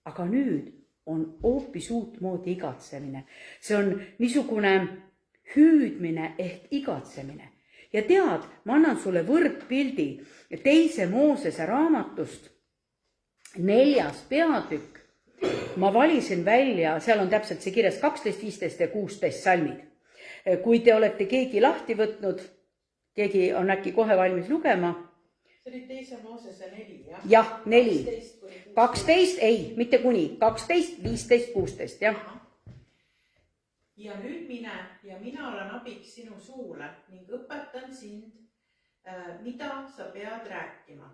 Aga nüüd on hoopis uutmoodi igatsemine. See on niisugune hüüdmine ehk igatsemine. Ja tead, ma annan sulle võrdpildi 2. Moosese raamatust, 4. peatükk. Ma valisin välja, seal on täpselt see kirjas 12, 15 ja 16 salmid. Kui te olete keegi lahti võtnud, keegi on äkki kohe valmis lugema. See oli 2. Moosese 4, jah? Jah, 4. 12, ei, mitte kuni. 12, 15, 16, jah. Ja nüüd mine ja mina olen abiks sinu suule ning õpetan sind, mida sa pead rääkima.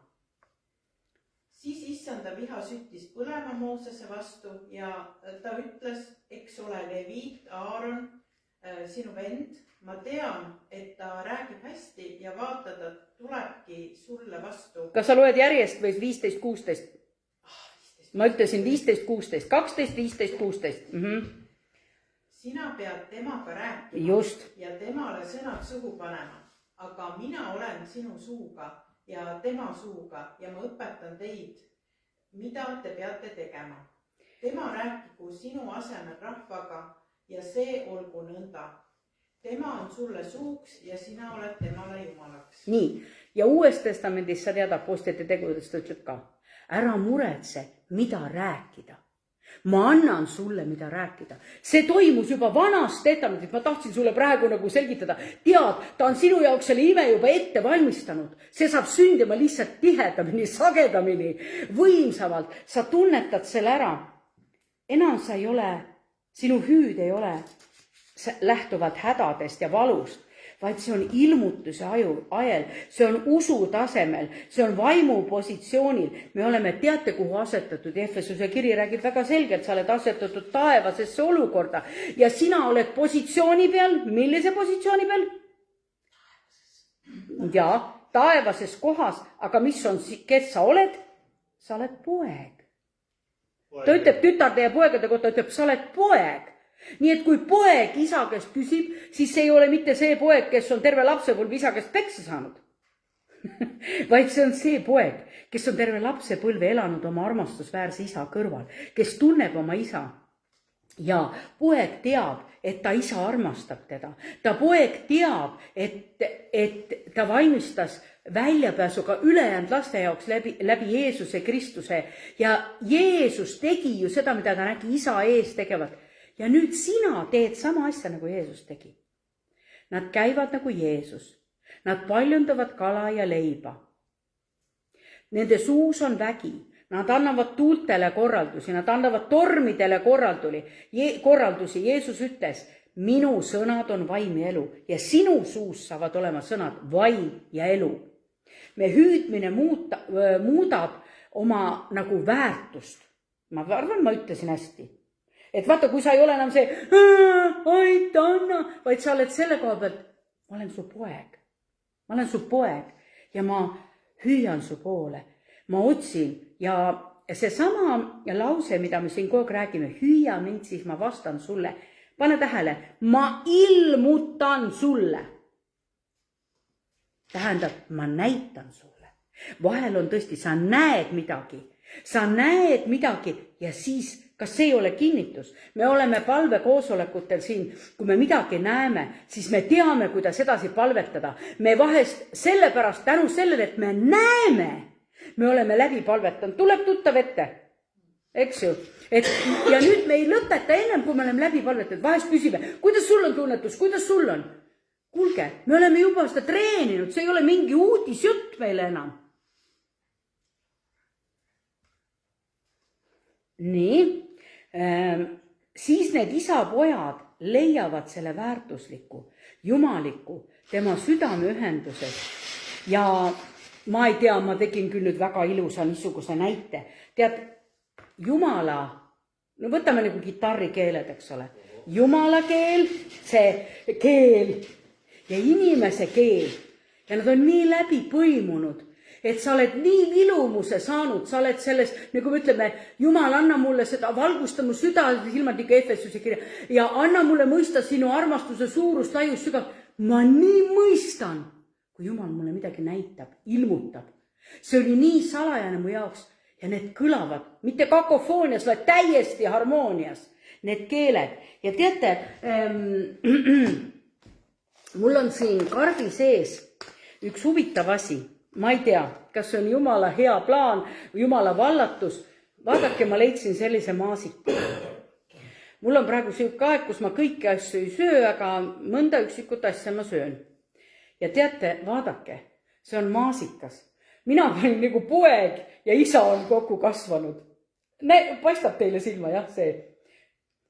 Siis issanda viha süttis põlema Moosese vastu ja ta ütles, eks ole Leviit, Aaron, sinu vend, ma tean, et ta räägib hästi ja vaata, ta tulebki sulle vastu. Kas sa loed järjest või 15, 16? Ma ütlesin 15, 16, 12, 15, 16. Sina pead temaga rääkima. Just. Ja temale sõnad suhu panema. Aga mina olen sinu suuga ja tema suuga ja ma õpetan teid, mida te peate tegema. Tema rääkigu sinu asemel rahvaga ja see olgu nõnda. Tema on sulle suuks ja sina oled temale jumalaks. Nii, ja Uues Testamendis sa tead apostlite tegudest ütleb ka, ära muretse, mida rääkida. Ma annan sulle, mida rääkida. See toimus juba Vanas Testamendis, ma tahtsin sulle praegu nagu selgitada. Tead, ta on sinu jaoks selle ime juba ette valmistanud. See saab sündima lihtsalt tihedamini, sagedamini, võimsamalt. Sa tunnetad selle ära. Enam sa ei ole, sinu hüüd ei ole lähtuvad hädadest ja valust, vaid see on ilmutuse ajel, see on usu tasemel, see on vaimu positsioonil. Me oleme, teate, kuhu asetatud. Efesuse kiri räägib väga selgelt, sa oled asetatud taevasesse olukorda ja sina oled positsiooni peal. Millise positsiooni peal? Ja taevases kohas, aga mis on, kes sa oled? Sa oled poeg. Ta ütleb tütarde ja poegade kohta, ütleb, sa oled poeg. nii et kui poeg isa käest küsib, siis see ei ole mitte see poeg, kes on terve lapsepõlv isa käest peksa saanud. Vaid see on see poeg, kes on terve lapsepõlve elanud oma armastusväärse isa kõrval, kes tunneb oma isa. Ja poeg teab, et ta isa armastab teda. Ta poeg teab, et ta valmistas väljapääsuga ülejäänud laste jaoks läbi Jeesuse Kristuse. Ja Jeesus tegi ju seda, mida ta nägi isa ees tegevat. Ja nüüd sina teed sama asja, nagu Jeesus tegi. Nad käivad nagu Jeesus. Nad paljundavad kala ja leiba. Nende suus on vägi. Nad annavad tuultele korraldusi, nad annavad tormidele korraldusi. Jeesus ütles, minu sõnad on vaim ja elu ja sinu suus saavad olema sõnad vaim ja elu. Me hüüdmine muudab oma nagu väärtust. Ma arvan, ma ütlesin hästi. Et vaata, kui sa ei ole enam see, aita, anna, vaid sa oled selle koha pealt, ma olen su poeg. Ma olen su poeg ja ma hüüan su poole. Ma otsin ja see sama lause, mida me siin kogu räägime, hüüa mind, siis ma vastan sulle. Pane tähele, ma ilmutan sulle. Tähendab, ma näitan sulle. Vahel on tõesti, sa näed midagi. Sa näed midagi ja siis, kas see ei ole kinnitus? Me oleme palvekoosolekutel siin, kui me midagi näeme, siis me teame, kuidas edasi palvetada. Me vahest sellepärast tänu sellele, et me näeme, me oleme läbi palvetanud. Tuleb tuttav ette, eks ju? Ja nüüd me ei lõpeta ennem, kui me oleme läbi palvetanud. Vahest küsime, kuidas sul on tunnetus, kuidas sul on? Kuulge, me oleme juba seda treeninud, see ei ole mingi uudisjutt meile enam. Nii, siis need isa-pojad leiavad selle väärtusliku, jumaliku, tema südameühenduses. Ja ma ei tea, ma tegin küll nüüd väga ilusa niisuguse näite. Tead, Jumala, no võtame nagu kitarrikeeled, eks ole. Jumala keel, see keel ja inimese keel. Ja nad on nii läbi põimunud, et sa oled nii vilumuse saanud, sa oled sellest, nagu me ütleme, Jumal, anna mulle seda, valgusta mu süda, ilmad ikka Efesuse kirja, ja anna mulle mõista sinu armastuse suurust, laiust, sügav. Ma nii mõistan, kui Jumal mulle midagi näitab, ilmutab. See oli nii salajane mu jaoks ja need kõlavad, mitte kakofoonias, vaid täiesti harmoonias, need keeled. Ja teate, mul on siin karbi sees üks huvitav asi. Ma ei tea, kas see on Jumala hea plaan või Jumala vallatus. Vaadake, ma leidsin sellise maasiku. Mul on praegu siuke aeg, kus ma kõiki asju ei söö, aga mõnda üksikut asja ma söön. Ja teate, vaadake, see on maasikas. Mina panin nagu poeg ja isa on kokku kasvanud. Paistab teile silma, jah, see.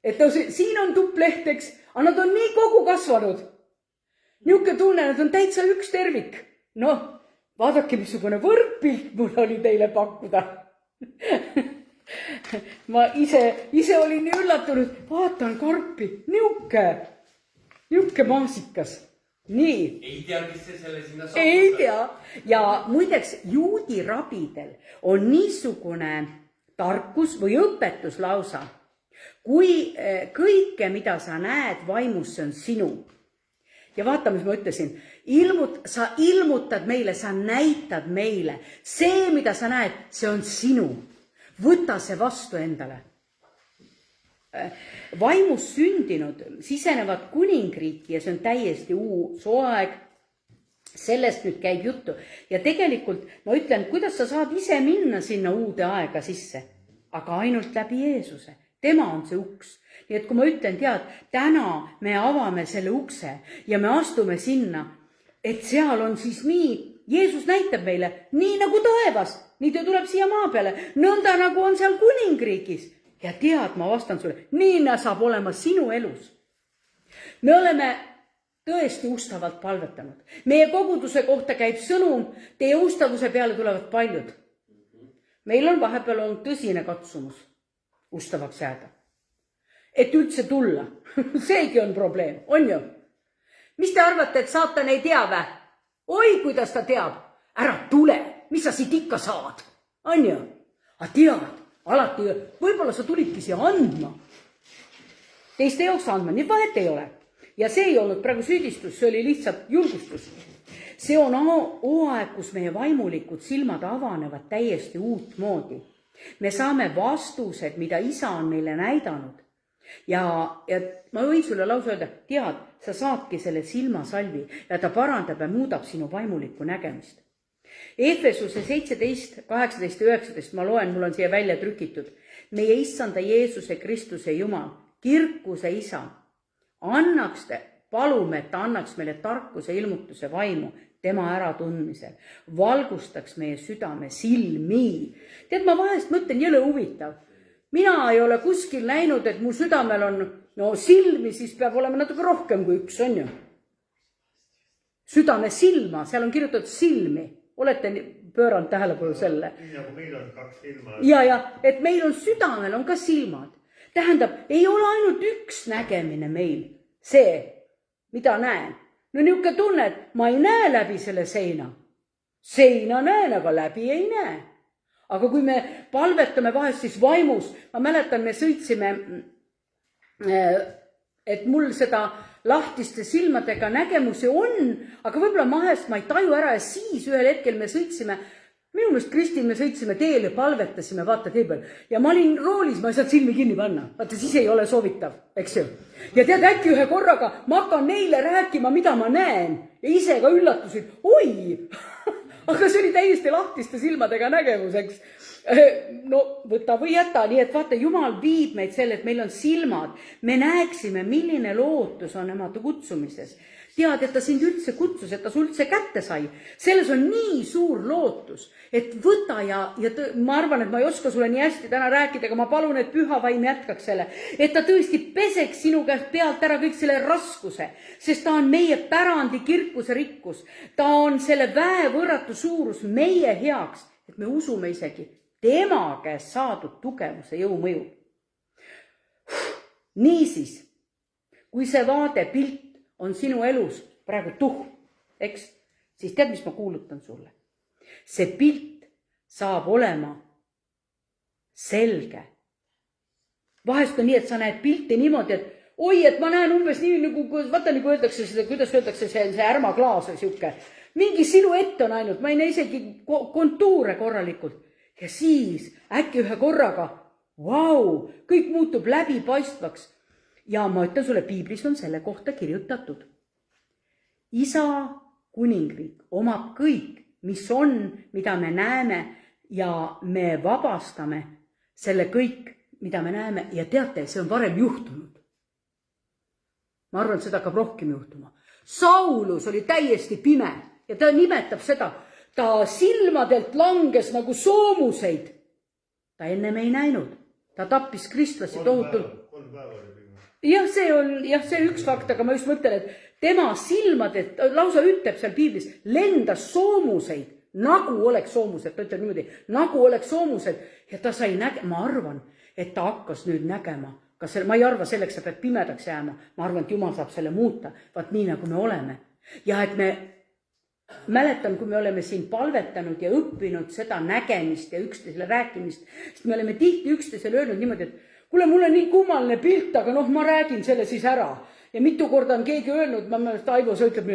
Et siin on tupplehteks, aga nad on nii kokku kasvanud. Niuke tunne, nad on täitsa üks tervik. Noh, vaadake, missugune võrdpilt mul oli teile pakkuda. Ma ise olin nii üllatunud, vaatan karpi, niuke maasikas. Nii. Ei tea, mis see selle sinna saab. Ei tea. Ja muideks, juudi rabidel on niisugune tarkus või õpetus lausa. Kui kõike, mida sa näed vaimus, see on sinu. Ja vaata, mis ma ütlesin. Sa ilmutad meile, sa näitad meile. See, mida sa näed, see on sinu. Võta see vastu endale. Vaimus sündinud sisenevad kuningriiki ja see on täiesti uus aeg. Sellest nüüd käib juttu. Ja tegelikult ma ütlen, kuidas sa saad ise minna sinna uude aega sisse, aga ainult läbi Jeesuse. Tema on see uks. Nii et kui ma ütlen, tead, täna me avame selle ukse ja me astume sinna, et seal on siis nii, Jeesus näitab meile, nii nagu taevas, nii ta tuleb siia maa peale, nõnda nagu on seal kuningriigis. Ja tead, ma vastan sulle, nii saab olema sinu elus. Me oleme tõesti ustavalt palvetanud. Meie koguduse kohta käib sõnum, teie ustavuse peale tulevad paljud. Meil on vahepeal olnud tõsine katsumus ustavaks jääda. Et üldse tulla. Seegi on probleem, on ju? Mis te arvate, et saatan ei tea vä? Oi, kuidas ta teab. Ära tule, mis sa siit ikka saad? On ju? A tead, alati, võib-olla sa tulidki siia andma. teiste jaoks andma, nii vahet ei ole. Ja see ei olnud praegu süüdistus, see oli lihtsalt julgustus. See on hooaeg, kus meie vaimulikud silmad avanevad täiesti uut moodi. Me saame vastused, mida isa on meile näidanud. Ja ma võin sulle lausa öelda, tead, sa saadki selle silmasalvi ja ta parandab ja muudab sinu vaimulikku nägemist. Efesuse 17, 18 ja 19 ma loen, mul on siia välja trükitud. Meie issanda Jeesuse Kristuse Jumal, kirkuse isa, palume, et ta annaks meile tarkuse ilmutuse vaimu tema äratundmisel, valgustaks meie südame silmi. Tead, ma vahest mõtlen, jõle huvitav. Mina ei ole kuskil näinud, et mu südamel on silmi, siis peab olema natuke rohkem kui üks, on ju. Südame silma, seal on kirjutatud silmi. Olete pööranud tähelepanu selle? Nii nagu meil on 2 silma. Ja, et meil on südamel, on ka silmad. Tähendab, ei ole ainult üks nägemine meil, see, mida näen. No niuke tunne, et ma ei näe läbi selle seina. Seina näen, aga läbi ei näe. Aga kui me palvetame vahest siis vaimus, ma mäletan, me sõitsime, et mul seda lahtiste silmadega nägemusi on, aga võib-olla vahest ma ei taju ära ja siis ühel hetkel me sõitsime, minu meelest Kristin, me sõitsime teel ja palvetasime, vaata tee peal. Ja ma olin roolis, ma ei saanud silmi kinni panna. Vaata, siis ei ole soovitav, eks ju. Ja tead, äkki ühe korraga ma hakkan neile rääkima, mida ma näen. Ja ise ka üllatusid, oi! Aga see oli täiesti lahtiste silmadega nägemuseks. No võta või jäta, nii et vaata, Jumal viib meid selle, et meil on silmad. Me näeksime, milline lootus on emata kutsumises. Tead, et ta sind üldse kutsus, et ta sul üldse kätte sai. Selles on nii suur lootus, et võta ja ma arvan, et ma ei oska sulle nii hästi täna rääkida, aga ma palun, et püha vaim jätkaks selle. Et ta tõesti peseks sinu käest pealt ära kõik selle raskuse, sest ta on meie pärandi kirkuse rikkus. Ta on selle väevõrratu suurus meie heaks, et me usume isegi tema käest saadud tugevuse jõumõju. Niisiis, kui see vaade pilt on sinu elus praegu eks, siis tead, mis ma kuulutan sulle. See pilt saab olema selge. Vahest on nii, et sa näed pilti niimoodi, et oi, et ma näen umbes nii, nagu, vaata nagu öeldakse seda, kuidas öeldakse see ärmaklaas või siuke. Mingi siluett on ainult, ma ei näe isegi kontuure korralikult. Ja siis äkki ühe korraga, vau, kõik muutub läbipaistvaks. Ja ma ütlen sulle, Piiblis on selle kohta kirjutatud. Isa kuningriik omab kõik, mis on, mida me näeme ja me vabastame selle kõik, mida me näeme. Ja teate, see on varem juhtunud. Ma arvan, et seda hakkab rohkem juhtuma. Saulus oli täiesti pime ja ta nimetab seda. Ta silmadelt langes nagu soomuseid. Ta ennem ei näinud. Ta tappis kristlasi tohutult. 3 päeva oli pime. Jah, see üks fakt, aga ma just mõtlen, et tema silmadelt, lausa ütleb seal Piiblis, lendas soomuseid, nagu oleks soomused, ta ütleb niimoodi, nagu oleks soomused, ja ta sai ma arvan, et ta hakkas nüüd nägema. Ma ei arva selleks, sa pead pimedaks jääma, ma arvan, et Jumal saab selle muuta, vaat nii nagu me oleme. Ja et me mäletan, kui me oleme siin palvetanud ja õppinud seda nägemist ja üksteisele rääkimist, sest me oleme tihti üksteisele öelnud niimoodi, et kuule, mul on nii kummaline pilt, aga ma räägin selle siis ära. Ja mitu korda on keegi öelnud, ma mõelest Aivo, sa ütleb,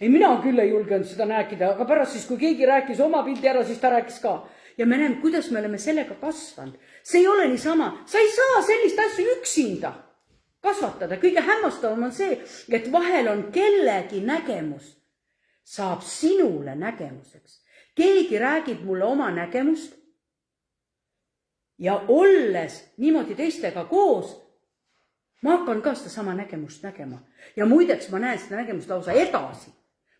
ei, mina küll ei julgenud seda rääkida, aga pärast siis, kui keegi rääkis oma pildi ära, siis ta rääkis ka. Ja me näeme, kuidas me oleme sellega kasvanud. See ei ole niisama, sa ei saa sellist asju üksinda kasvatada. Kõige hämmastavam on see, et vahel on kellegi nägemus, saab sinule nägemuseks. Keegi räägib mulle oma nägemust ja olles niimoodi teistega koos, ma hakkan ka seda sama nägemust nägema. Ja muideks ma näen seda nägemust lausa edasi.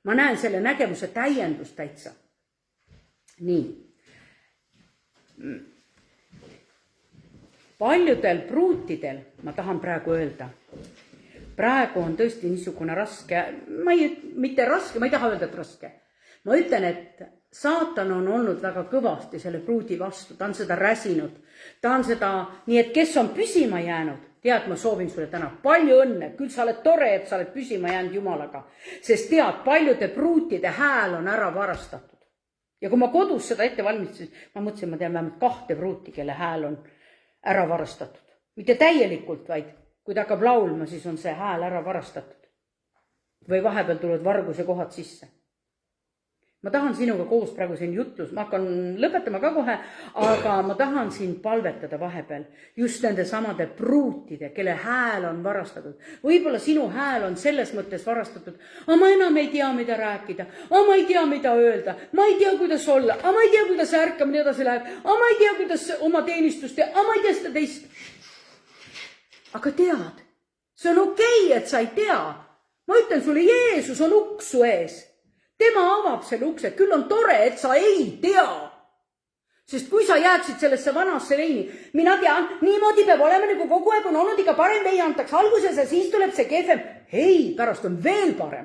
Ma näen selle nägemuse täiendust täitsa. Nii. Paljudel pruutidel, ma tahan praegu öelda, praegu on tõesti niisugune raske, mitte raske, ma ei taha öelda, et raske. Ma ütlen, et saatan on olnud väga kõvasti selle pruudi vastu, ta on seda räsinud, ta on seda, nii et kes on püsima jäänud, tead, ma soovin sulle täna palju õnne, küll sa oled tore, et sa oled püsima jäänud Jumalaga, sest tead, paljude pruutide hääl on ära varastatud. Ja kui ma kodus seda ette valmistasin, ma mõtlesin, ma tean vähemalt 2 pruuti, kelle hääl on ära varastatud. Mitte täielikult, vaid kui ta hakkab laulma, siis on see hääl ära varastatud. Või vahepeal tulevad varguse kohad sisse. Ma tahan sinuga koos praegu siin jutlus, ma hakkan lõpetama ka kohe, aga ma tahan siin palvetada vahepeal just nende samade pruutide, kelle hääl on varastatud. Võib-olla sinu hääl on selles mõttes varastatud, aga ma enam ei tea, mida rääkida, aga ma ei tea, mida öelda, ma ei tea, kuidas olla, aga ma ei tea, kuidas ärkamine edasi läheb, aga ma ei tea, kuidas oma teenistust teha, aga ma ei tea seda teist. Aga tead, see on okei, et sa ei tea. Ma ütlen sulle, Jeesus on uksu ees. Tema avab selle ukse, küll on tore, et sa ei tea. Sest kui sa jääksid sellesse vanasse veini, mina tean, niimoodi peab olema, nagu kogu aeg on olnud, iga parem vei antakse alguses ja siis tuleb see kehvem. Ei, pärast on veel parem.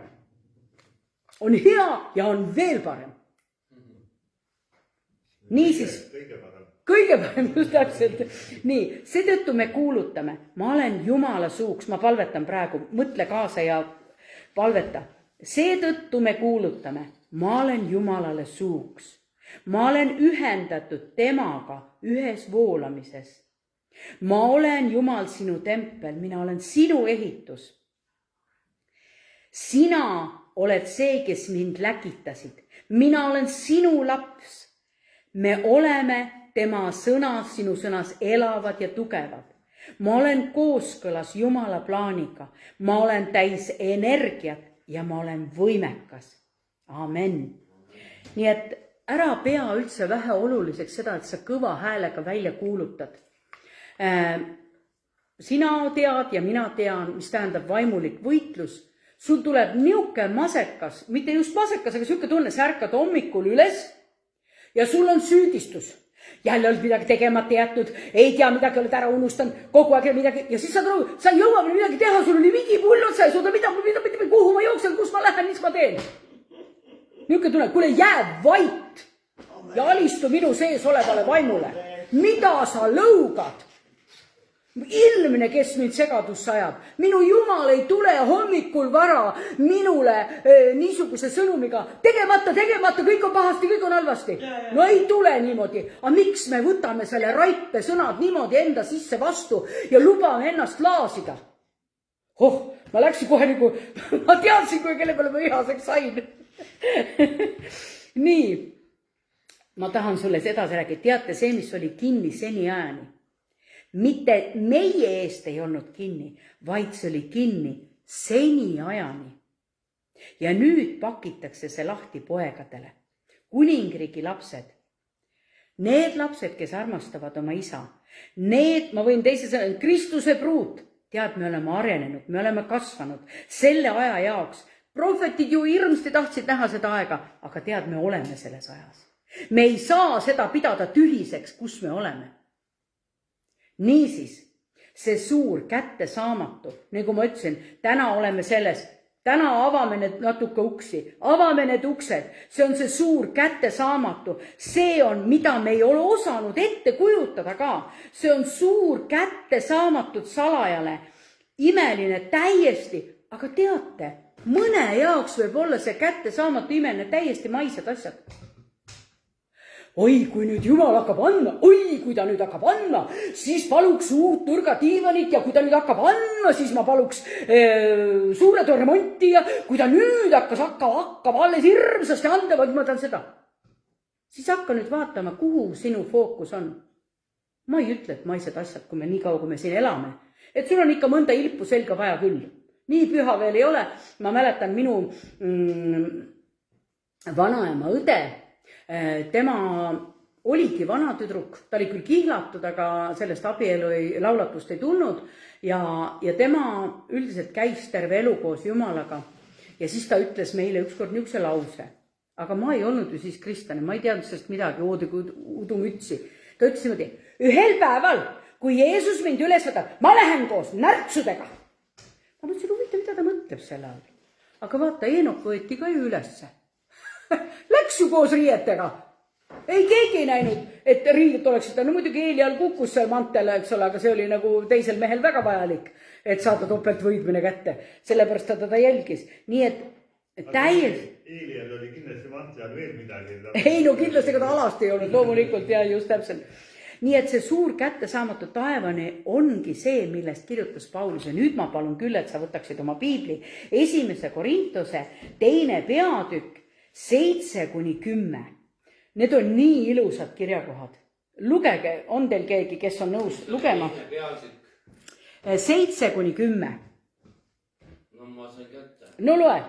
On hea ja on veel parem. Niisiis, kõige parem, just täpselt. Nii, seetõttu me kuulutame, ma olen Jumala suuks, ma palvetan praegu, mõtle kaasa ja palveta. Seetõttu me kuulutame, ma olen Jumalale suuks. Ma olen ühendatud temaga ühes voolamises. Ma olen Jumal sinu tempel, mina olen sinu ehitus. Sina oled see, kes mind läkitasid. Mina olen sinu laps. Me oleme tema sõnas, sinu sõnas elavad ja tugevad. Ma olen kooskõlas Jumala plaaniga. Ma olen täis energiat. Ja ma olen võimekas. Amen. Nii et ära pea üldse vähe oluliseks seda, et sa kõva häälega välja kuulutad. Sina tead ja mina tean, mis tähendab vaimulik võitlus. Sul tuleb niuke masekas, mitte just masekas, aga siuke tunne, sa ärkad hommikul üles ja sul on süüdistus. Jälle oled midagi tegemata jätnud, ei tea midagi, oled ära unustanud, kogu aeg midagi. Ja siis sa ei jõua midagi teha, sul oli vigipull otsa ja suuda midagi, kuhu ma jooksen, kus ma lähen, mis ma teen. Niuke tunne, kuule jää vait ja alistu minu sees olevale vaimule. Mida sa lõugad? Ilmne, kes mind segadusse ajab. Minu Jumal ei tule hommikul vara minule niisuguse sõnumiga. Tegemata, kõik on pahasti, kõik on halvasti. No ei tule niimoodi. Aga miks me võtame selle raipe sõnad niimoodi enda sisse vastu ja lubame ennast laasida? Ma läksin kohe nagu, ma teadsin, kui kelle peale ma vihaseks sain. Nii, ma tahan sulle edasi rääkida. Teate, see, mis oli kinni seni ajani. Mitte meie eest ei olnud kinni, vaid see oli kinni seni ajani. Ja nüüd pakitakse see lahti poegadele. Kuningriigi lapsed. Need lapsed, kes armastavad oma isa. Need, ma võin teise sõna, Kristuse pruut. Tead, me oleme arenenud, me oleme kasvanud selle aja jaoks. Prohvetid ju hirmsti tahtsid näha seda aega, aga tead, me oleme selles ajas. Me ei saa seda pidada tühiseks, kus me oleme. Niisiis, see suur kättesaamatu, nagu ma ütlesin, täna oleme selles, täna avame need natuke uksi, avame need uksed, see on see suur kättesaamatu, see on, mida me ei ole osanud ette kujutada ka, see on suur kättesaamatud salajale, imeline täiesti, aga teate, mõne jaoks võib olla see kättesaamatu imeline täiesti maised asjad. Oi, kui nüüd Jumal hakkab andma, kui ta nüüd hakkab andma, siis paluks uut nurgadiivanit ja kui ta nüüd hakkab andma, siis ma paluks suured remonti ja kui ta nüüd hakkab alles hirmsasti anda, vaid ma tahan seda. Siis hakka nüüd vaatama, kuhu sinu fookus on. Ma ei ütle, et maised asjad, kui me nii kaua, kui me siin elame. Et sul on ikka mõnda ilpu selga vaja küll. Nii püha veel ei ole. Ma mäletan minu vanaema õde. Tema oligi vana tüdruk, ta oli küll kihlatud, aga sellest abielu laulatust ei tulnud ja tema üldiselt käis terve elu koos Jumalaga ja siis ta ütles meile ükskord niisuguse lause, aga ma ei olnud ju siis kristlane, ma ei teadnud sellest midagi, udumütsi. Ta ütles niimoodi, ühel päeval, kui Jeesus mind üles võtab, ma lähen koos närtsudega. Ma mõtlesin, huvitav, mida ta mõtleb selle all. Aga vaata, Eenok võeti ka ju ülesse. Läks ju koos riietega. Ei keegi ei näinud, et riidet oleks seda. No muidugi Eeli all kukkus see mantele, eks ole, aga see oli nagu teisel mehel väga vajalik, et saada topeltvõidmine kätte. Sellepärast ta teda jälgis. Nii et täiesti... Eeli all oli kindlasti mantel veel midagi. Ei, no kindlasti ega ta alasti ei olnud, loomulikult ja just täpselt. nii et see suur kättesaamatu taevani ongi see, millest kirjutas Paulus ja nüüd ma palun küll, et sa võtaksid oma piibli 1. Korintuse 2. peatükk 7-10. Need on nii ilusad kirjakohad. Lugege, on teil keegi, kes on nõus lugema? 7-10. No ma sain kätte. No loe.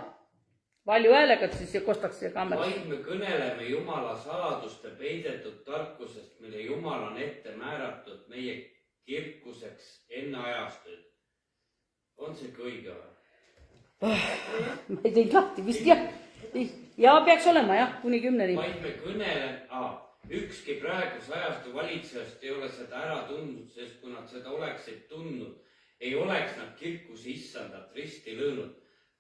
Valju häälega, siis kostaks see kaamera. Vaid me kõneleme Jumala saladuste peidetud tarkusest, mille Jumal on ette määratud meie kirkuseks enne ajastuid. On see kõige või? Ma ei teid lahti, vist jah. Ja peaks olema jah, kuni 10. Vaid me kõneleme, ükski praeguse ajastu valitsejast ei ole seda ära tundnud, sest kui nad seda oleksid tundnud, ei oleks nad kirkus issandat risti lõõnud.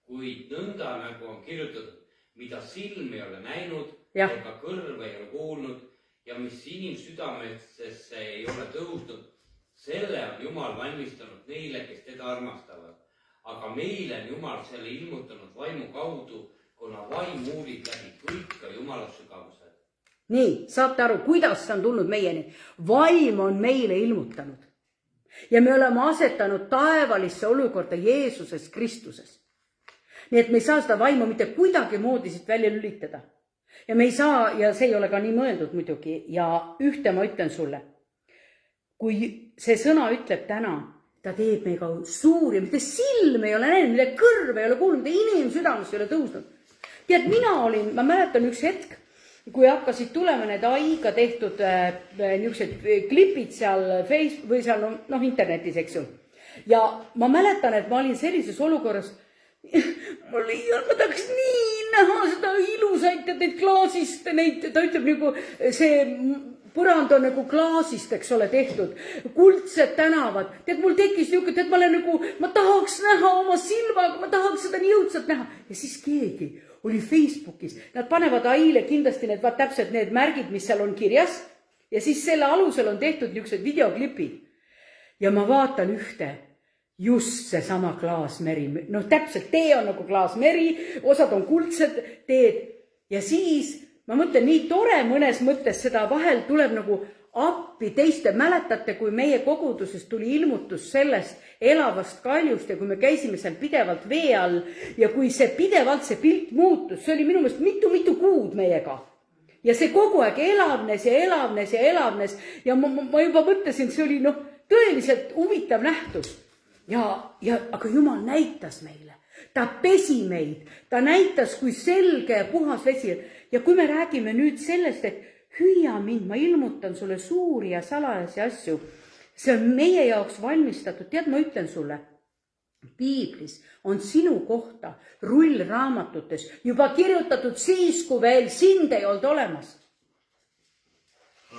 Kuid nõnda nagu on kirjutatud, mida silm ei ole näinud ega kõrv ei ole kuulnud ja mis inimsüdamesse ei ole tõusnud, selle on Jumal valmistanud neile, kes teda armastavad. Aga meile on Jumal selle ilmutanud vaimu kaudu, kuna vaim uurib läbi kõik ka Jumala sügavused. Nii, saate aru, kuidas see on tulnud meieni? Vaim on meile ilmutanud. Ja me oleme asetanud taevalisse olukorda Jeesuses Kristuses. Nii et me ei saa seda vaimu mitte kuidagi moodi siit välja lülitada. Ja me ei saa, ja see ei ole ka nii mõeldud muidugi, ja ühte ma ütlen sulle. Kui see sõna ütleb täna, ta teeb meiga suuri, mitte silm ei ole näinud, mitte kõrv ei ole kuulnud, mitte inimsüdamus ei ole tõusnud. Tead, ma mäletan üks hetk, kui hakkasid tulema need AI-ga tehtud niisugused klipid seal Facebook või seal internetis, eks ju. Ja ma mäletan, et ma olin sellises olukorras, ma tahaks nii näha seda ilusaid neid klaasist, ta ütleb nagu see põrand on nagu klaasist, eks ole, tehtud, kuldsed tänavad. Tead, mul tekkis niisugune, et ma tahaks näha oma silmaga, ma tahaks seda nii jõudsalt näha. Ja siis keegi oli Facebookis, nad panevad AI-le kindlasti need täpselt need märgid, mis seal on kirjas ja siis selle alusel on tehtud niisugused videoklipid. Ja ma vaatan ühte, just see sama klaasmeri, täpselt tee on nagu klaasmeri, osad on kuldsed teed ja siis ma mõtlen nii tore mõnes mõttes seda vahel tuleb nagu appi teiste. Mäletate, kui meie koguduses tuli ilmutus sellest elavast kaljust ja kui me käisime seal pidevalt vee all ja kui see pidevalt see pilt muutus, see oli minu meelest mitu kuud meiega. Ja see kogu aeg elavnes ja elavnes ja elavnes ja ma juba mõtlesin, see oli tõeliselt huvitav nähtus. Aga Jumal näitas meile, ta pesi meid, ta näitas, kui selge ja puhas vesi. Ja kui me räägime nüüd sellest, et hüüa mind, ma ilmutan sulle suuri ja salajasi asju, see on meie jaoks valmistatud. Tead, ma ütlen sulle, piiblis on sinu kohta rullraamatutes juba kirjutatud siis, kui veel sind ei olnud olemas.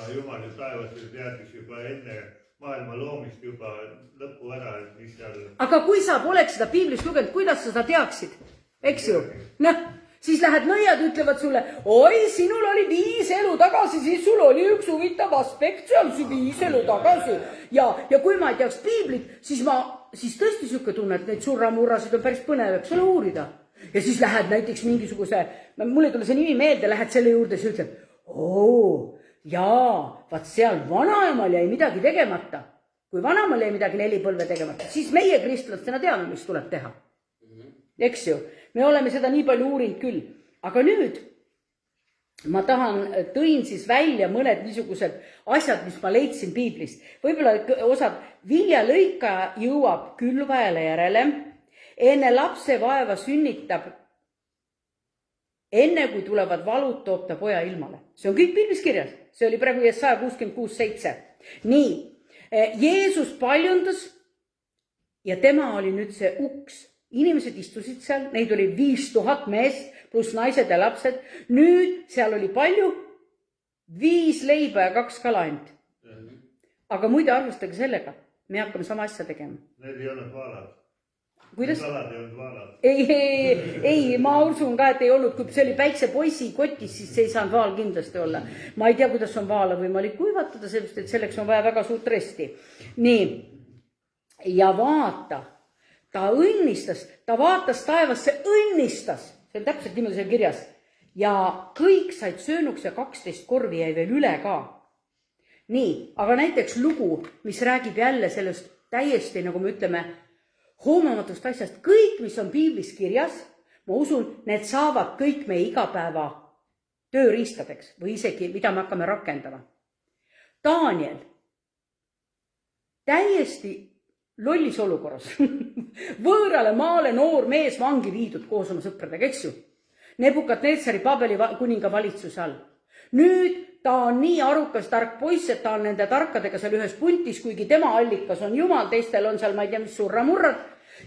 Jumal ju taevas teadis juba enne maailma loomist juba lõpu ära, mis seal... Aga kui sa poleks seda piiblist lugenud, kuidas sa seda teaksid? Eks ju? Siis lähed nõiad, ütlevad sulle, oi, sinul oli 5 elu tagasi, siis sul oli üks huvitav aspekt, seal 5 elu tagasi. Ja kui ma ei teaks piiblit, siis tõesti siuke tunne, et neid surramurrasid on päris põnev, eks ole, uurida. Ja siis lähed näiteks mingisuguse, mul ei tule see nimi meelde, lähed selle juurde ja ütleb, vaat seal vanaemal jäi midagi tegemata. Kui vanaemal jäi midagi 4 põlve tegemata, siis meie kristlastena teame, mis tuleb teha. Eks ju, me oleme seda nii palju uurinud küll. Aga nüüd ma tõin siis välja mõned niisugused asjad, mis ma leidsin piiblist. Võib-olla osad viljalõika jõuab külvajale järele, enne lapse vaeva sünnitab, enne kui tulevad valud, toob ta poja ilmale. See on kõik piiblis kirjas. See oli praegu Jesaja 66:7. Nii, Jeesus paljundas ja tema oli nüüd see uks. Inimesed istusid seal, neid oli 5000 meest pluss naised ja lapsed. Nüüd seal oli palju? 5 leiba ja 2 kala ainult. Aga muide arvestage sellega, me hakkame sama asja tegema. Need ei olnud vaalad. Kuidas? Kalad ei olnud vaalad. Ei, ma usun ka, et ei olnud, kui see oli väikse poisi kotis, siis see ei saanud vaal kindlasti olla. Ma ei tea, kuidas on vaala võimalik kuivatada, sellepärast, et selleks on vaja väga suurt resti. Nii, ja vaata, ta õnnistas, ta vaatas taevasse, õnnistas, see on täpselt niimoodi seal kirjas, ja kõik said söönuks ja 12 korvi jäi veel üle ka. nii, aga näiteks lugu, mis räägib jälle sellest täiesti, nagu me ütleme, hoomamatust asjast, kõik, mis on piiblis kirjas, ma usun, need saavad kõik meie igapäeva tööriistadeks või isegi, mida me hakkame rakendama. Daniel, täiesti lollis olukorras, võõrale maale noor mees vangi viidud koos oma sõpradega, eks ju? Nebukadnetsari Babeli kuninga valitsuse all. Nüüd ta on nii arukas tark poiss, et ta on nende tarkadega seal ühes puntis, kuigi tema allikas on Jumal, teistel on seal, ma ei tea, mis surramurrad.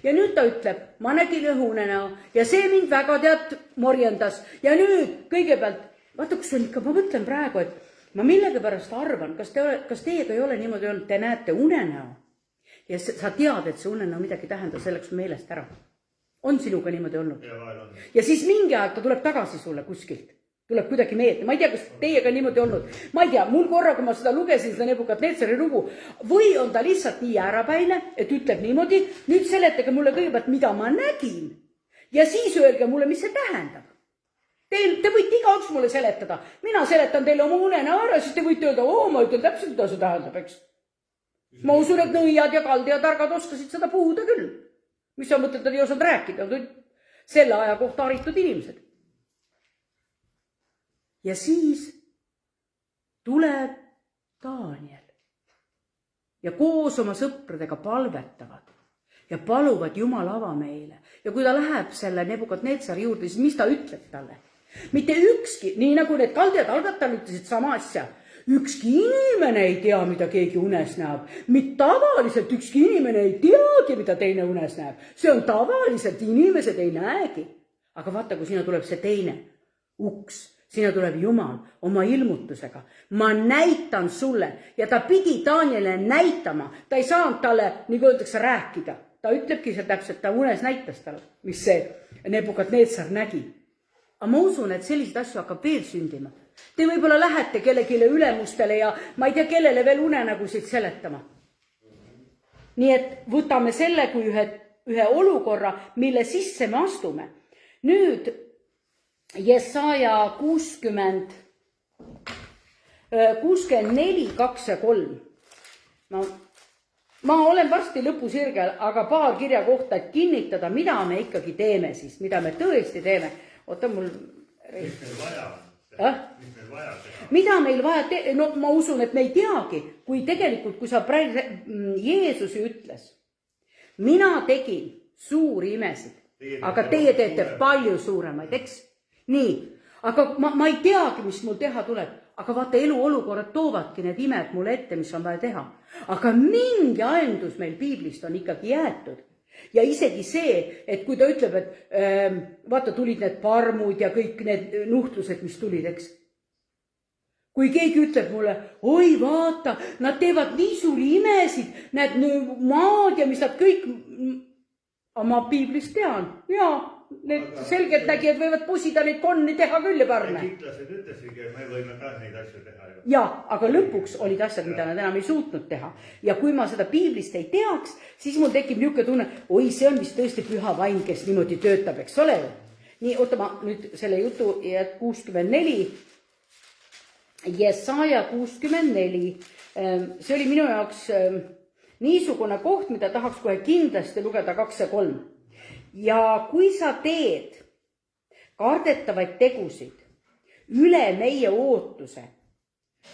Ja nüüd ta ütleb, ma nägin õhunenäo ja see mind väga morjendas. Ja nüüd kõigepealt, vaata, kus on ikka, ma mõtlen praegu, et ma millegipärast arvan, kas teiega ei ole niimoodi olnud, te näete unenäo ja sa tead, et see unenäo midagi tähendab, selleks meelest ära. On sinuga niimoodi olnud? Ja siis mingi aeg ta tuleb tagasi sulle kuskilt. Tuleb kuidagi meelde. Ma ei tea, kas teiega niimoodi olnud. Ma ei tea, mul korra, kui ma seda lugesin, seda Nebukadnetsari lugu, või on ta lihtsalt nii äärapäine, et ütleb niimoodi, nüüd seletage mulle kõigepealt, mida ma nägin. Ja siis öelge mulle, mis see tähendab. Te võite igaüks mulle seletada. Mina seletan teile oma unena ära, siis te võite öelda, ma ütlen täpselt, mida see tähendab, eks. Ma usun, et nõiad ja kaldi ja targad oskasid seda puhuda küll. Mis sa mõtled, nad ei osanud rääkida. Selle aja kohta haritud inimesed. Ja siis tuleb Daniel ja koos oma sõpradega palvetavad ja paluvad Jumal ava meile. Ja kui ta läheb selle Nebukadnetsari juurde, siis mis ta ütleb talle? Mitte ükski, nii nagu need kaldjad algatajad ütlesid sama asja, ükski inimene ei tea, mida keegi unes näeb. Mitte tavaliselt ükski inimene ei teagi, mida teine unes näeb. See on tavaliselt, inimesed ei näegi. Aga vaata, kui sinna tuleb see teine uks. Sinna tuleb Jumal oma ilmutusega. Ma näitan sulle. Ja ta pidi Danielile näitama. Ta ei saanud talle, nagu öeldakse, rääkida. Ta ütlebki see täpselt, ta unes näitas talle, mis see Nebukadnetsar nägi. Aga ma usun, et sellised asju hakkab veel sündima. Te võib-olla lähete kellegile ülemustele ja ma ei tea, kellele veel unenägusid seletama. Nii et võtame selle kui ühe olukorra, mille sisse me astume. Nüüd Jesaja 64, 2 ja 3. Ma olen varsti lõpusirgel, aga paar kirja kohta, et kinnitada, mida me ikkagi teeme siis, mida me tõesti teeme. Oota, mul... Mis meil vaja on? Mida meil vaja teha? No ma usun, et me ei teagi, kui tegelikult, kui sa praegu Jeesusi ütles, mina tegin suuri imesid, aga teie teete palju suuremaid, eks? Nii, aga ma ei teagi, mis mul teha tuleb, aga vaata eluolukorrad toovadki need imed mulle ette, mis on vaja teha. Aga mingi aendus meil piiblist on ikkagi jäetud. Ja isegi see, et kui ta ütleb, et vaata tulid need parmud ja kõik need nuhtlused, mis tulid, eks. Kui keegi ütleb mulle, oi vaata, nad teevad nii suuri imesid, need maad ja mis nad kõik, ma piiblist tean, jaa. Need selgelt nägijad võivad pusida neid konni teha küll ja parne. Kitlased ütlesigi, et me võime ka neid asju teha. Ja, aga lõpuks olid asjad, mida nad enam ei suutnud teha. Ja kui ma seda piiblist ei teaks, siis mul tekib niisugune tunne, oi, see on vist tõesti püha vaim, kes niimoodi töötab, eks ole. Nii, oota ma nüüd selle jutu 64. Jesaja 64. See oli minu jaoks niisugune koht, mida tahaks kohe kindlasti lugeda 2 ja 3. Ja kui sa teed kardetavaid tegusid üle meie ootuse,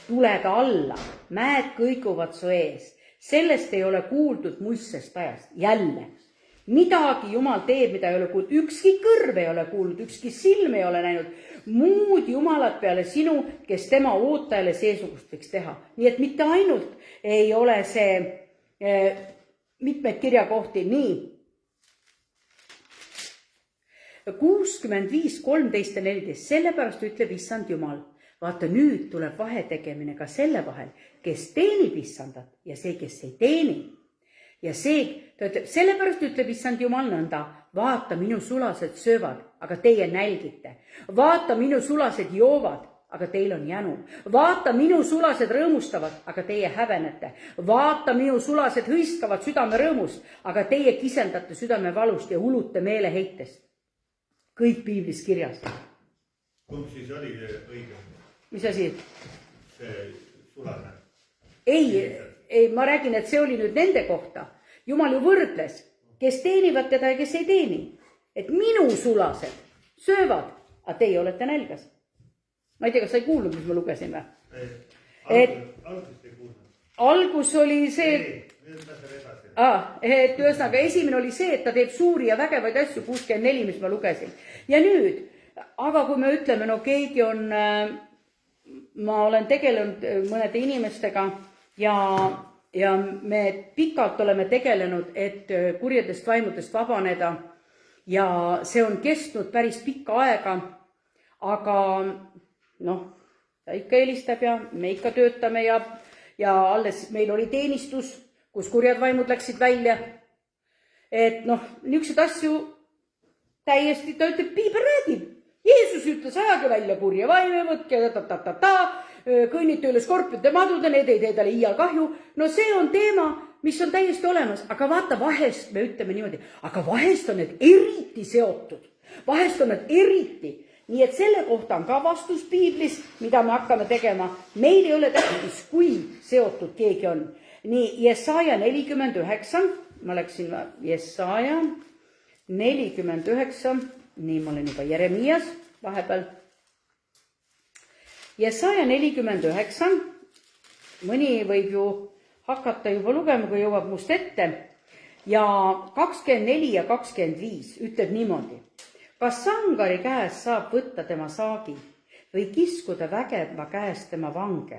tuled alla, mäed kõiguvad su ees, sellest ei ole kuuldud muistsest ajast. Jälle, midagi Jumal teeb, mida ei ole kuuldud, ükski kõrv ei ole kuuldud, ükski silm ei ole näinud, muud Jumalat peale sinu, kes tema ootajale seesugust võiks teha. Nii et mitte ainult ei ole see mitmeid kirjakohti, nii 65, 13 ja 14, sellepärast ütleb issand Jumal. Vaata, nüüd tuleb vahetegemine ka selle vahel, kes teenib issandat ja see, kes ei teeni. Ja see, ta ütleb, sellepärast ütleb issand Jumal nõnda, vaata, minu sulased söövad, aga teie nälgite. Vaata, minu sulased joovad, aga teil on jänu. Vaata, minu sulased rõõmustavad, aga teie hävenete. Vaata, minu sulased hõiskavad südame rõõmust, aga teie kisendate südame valust ja hulute meeleheitest. Kõik piiblis kirjas. Kumb siis oli õige? Mis asi? See sulane. ei, ma räägin, et see oli nüüd nende kohta. Jumal ju võrdles, kes teenivad teda ja kes ei teeni. Et minu sulased söövad, aga teie olete nälgas. Ma ei tea, kas sa ei kuulnud, mis ma lugesin või? Algusest ei kuulnud. Algus oli see, et ühesõnaga esimene oli see, et ta teeb suuri ja vägevaid asju, 64, mis ma lugesin. Ja nüüd, aga kui me ütleme, no keegi on, ma olen tegelenud mõnede inimestega ja me pikalt oleme tegelenud, et kurjadest vaimudest vabaneda ja see on kestnud päris pikka aega, aga noh, ta ikka helistab ja me ikka töötame ja alles meil oli teenistus, kus kurjad vaimud läksid välja. Et noh, niisugused asju täiesti, ta ütleb, piibel räägib. Jeesus ütles, ajage välja kurja vaime, võtke kõnnite üle skorpionite madude, need ei tee talle iial kahju. No see on teema, mis on täiesti olemas, aga vaata, vahest me ütleme niimoodi, aga vahest on need eriti seotud. Vahest on need eriti. Nii et selle kohta on ka vastus piiblis, mida me hakkame tegema. Meil ei ole tähtis, kui seotud keegi on. Nii, Jesaja 49, ma läksin Jesaja 49, nii ma olen juba Jeremias vahepeal. Jesaja 49, mõni võib ju hakata juba lugema, kui jõuab must ette. Ja 24 ja 25 ütleb niimoodi. Kas sangari käes saab võtta tema saagi või kiskuda vägeva käes tema vange?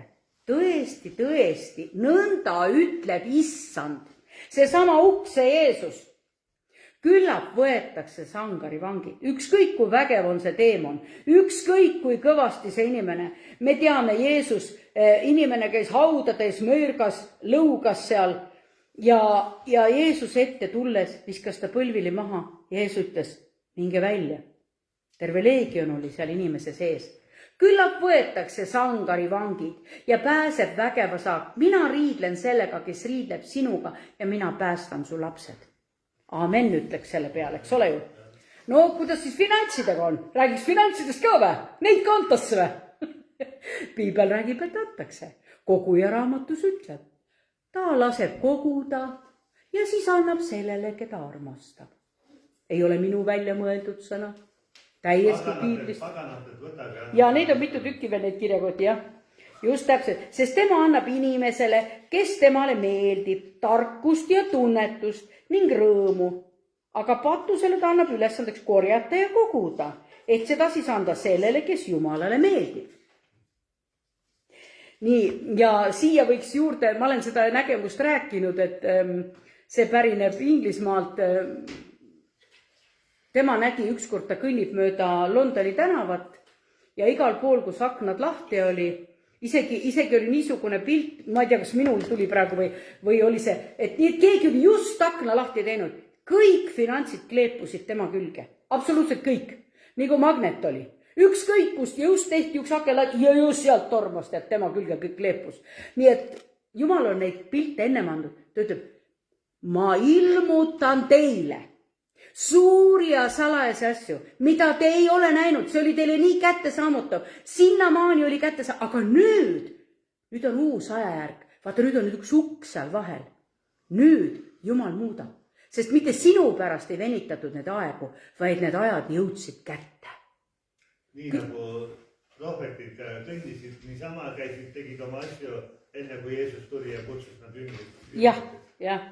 Tõesti, tõesti, nõnda ütleb issand, seesama ukse Jeesus. Küllap võetakse sangari vangid, ükskõik kui vägev on see teemon, ükskõik kui kõvasti see inimene. Me teame, Jeesus, inimene käis haudades, möörgas, lõugas seal ja Jeesus ette tulles viskas ta põlvili maha. Jeesus ütles, minge välja. Terve leegion oli seal inimese sees. Küllap võetakse sangari vangid ja pääseb vägeva saak. Mina riidlen sellega, kes riidleb sinuga ja mina päästan su lapsed. Amen, ütleks selle peale, eks ole ju. No, kuidas siis finantsidega on? Räägiks finantsidest ka või? Neid ka antasse või? Piibel räägib, et antakse. Koguja raamatus ütleb. Ta laseb koguda ja siis annab sellele, keda armastab. Ei ole minu välja mõeldud sõna. Täiesti piiblist. Ja neid on mitu tükki veel neid kirjakoti, jah. Just täpselt, sest tema annab inimesele, kes temale meeldib, tarkust ja tunnetust ning rõõmu. Aga patusele ta annab ülesandeks korjata ja koguda, et seda siis anda sellele, kes Jumalale meeldib. Nii, ja siia võiks juurde, ma olen seda nägemust rääkinud, et see pärineb Inglismaalt. Tema nägi ükskord, ta kõnnib mööda Londoni tänavat ja igal pool, kus aknad lahti oli, isegi oli niisugune pilt, ma ei tea, kas minul tuli praegu või oli see, et keegi oli just akna lahti teinud. Kõik finantsid kleepusid tema külge. Absoluutselt kõik. Nii kui magnet oli. Ükskõik, kust just tehti üks aken lahti ja just sealt tormast, et tema külge kõik kleepus. Nii et Jumal on neid pilte ennem andnud. Ta ütleb, ma ilmutan teile suuri ja salajasi asju, mida te ei ole näinud, see oli teile nii kättesaamutav, sinnamaani oli kättesaamutav, aga nüüd on uus ajajärg, vaata nüüd on üks uks seal vahel, nüüd Jumal muudab, sest mitte sinu pärast ei venitatud need aegu, vaid need ajad jõudsid kätte. Nii nagu prohvetid kõndisid, niisama käisid, tegid oma asju enne kui Jeesus tuli ja kutsus nad ümbrid. Jah,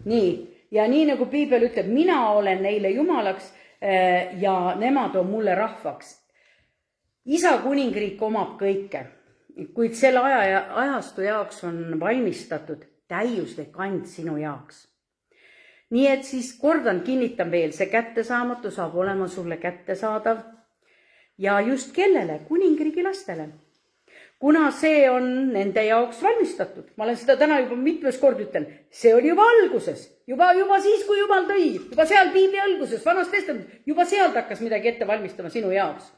nii. Ja nii nagu piibel ütleb, mina olen neile jumalaks ja nemad on mulle rahvaks. Isa kuningriik omab kõike, kuid selle ajastu jaoks on valmistatud täiuslik and sinu jaoks. Nii et siis kordan, kinnitan veel, see kättesaamatu saab olema sulle kättesaadav ja just kellele? Kuningriigi lastele. Kuna see on nende jaoks valmistatud, ma olen seda täna juba mitmes kord ütlen, see oli juba alguses, juba siis, kui Jumal tõi, juba seal piibli alguses, vanast testamendis, juba sealt hakkas midagi ette valmistama sinu jaoks.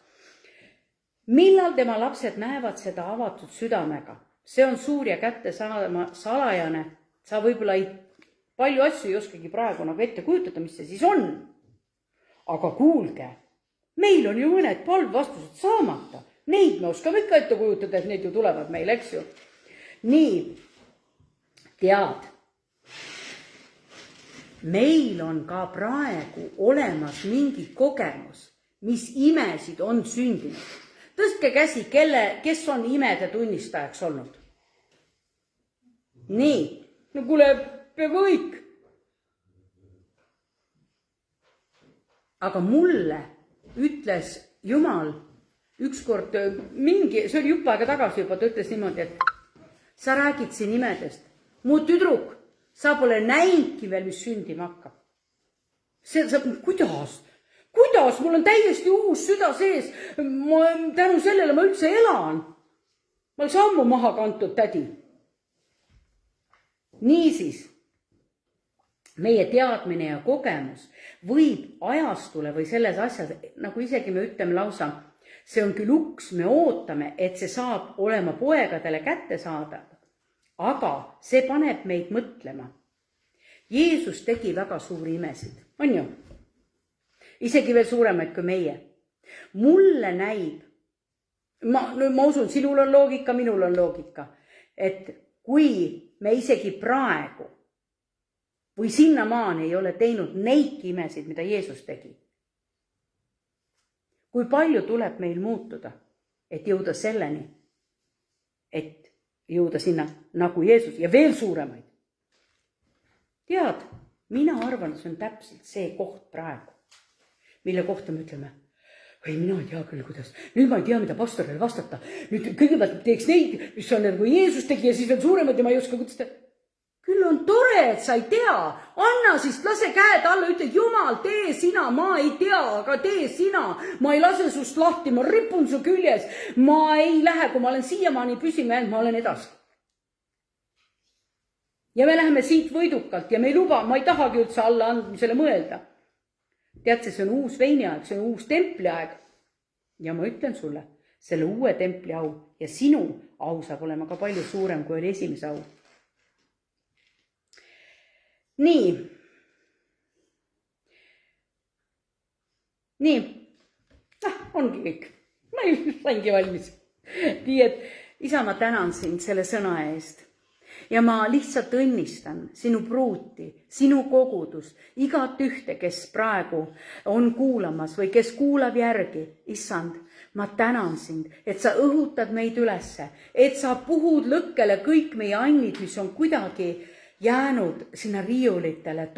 Millal tema lapsed näevad seda avatud südamega? See on suur ja kätte saama salajane, sa võib-olla palju asju ei oskagi praegu nagu ette kujutada, mis see siis on. Aga kuulge, meil on ju mõned palvvastused saamata. Neid me oskame ikka ette kujutada, et need ju tulevad meil, eks ju. Nii, tead, meil on ka praegu olemas mingi kogemus, mis imesid on sündinud. Tõstke käsi, kes on imede tunnistajaks olnud? Nii, no kuule, kõik. Aga mulle ütles Jumal ükskord see oli jupp aega tagasi juba, ta ütles niimoodi, et sa räägid siin imedest. Mu tüdruk, sa pole näinudki veel, mis sündima hakkab. Kuidas? Mul on täiesti uus süda sees. Tänu sellele ma üldse elan. Ma olen sammu maha kantud, tädi. Niisiis, meie teadmine ja kogemus võib ajastule või selles asjas, nagu isegi me ütleme lausa, see on küll uks, me ootame, et see saab olema poegadele kätte saada, aga see paneb meid mõtlema. Jeesus tegi väga suuri imesid, on ju? Isegi veel suuremaid kui meie. Mulle näib, ma usun, sinul on loogika, minul on loogika, et kui me isegi praegu või sinnamaani ei ole teinud neid imesid, mida Jeesus tegi, kui palju tuleb meil muutuda, et jõuda selleni, et jõuda sinna nagu Jeesus ja veel suuremaid. Tead, mina arvan, see on täpselt see koht praegu, mille kohta me ütleme, või mina ei tea küll, kuidas. Nüüd ma ei tea, mida pastorile vastata. Nüüd kõigepealt teeks neid, mis on nagu Jeesus tegi ja siis veel suuremad ja ma ei oska, kuidas ta... Küll on tore, et sa ei tea. Anna siis, lase käed alla, ütle, Jumal, tee sina, ma ei tea, aga tee sina. Ma ei lase sust lahti, ma ripun su küljes. Ma ei lähe, kui ma olen siiamaani püsima jäänud, ma olen edasi. Ja me läheme siit võidukalt ja me ei luba, ma ei tahagi üldse alla andmisele mõelda. Tead, see on uus veiniaeg, see on uus templiaeg. Ja ma ütlen sulle, selle uue templi au ja sinu au saab olema ka palju suurem, kui oli esimese au. Nii. Ongi kõik. Ma saingi valmis. Nii, et isa, ma tänan sind selle sõna eest. Ja ma lihtsalt õnnistan sinu pruuti, sinu kogudus, igat ühte, kes praegu on kuulamas või kes kuulab järgi. Issand, ma tänan sind, et sa õhutad meid ülesse, et sa puhud lõkkele kõik meie annid, mis on kuidagi jäänud sinna riiulitele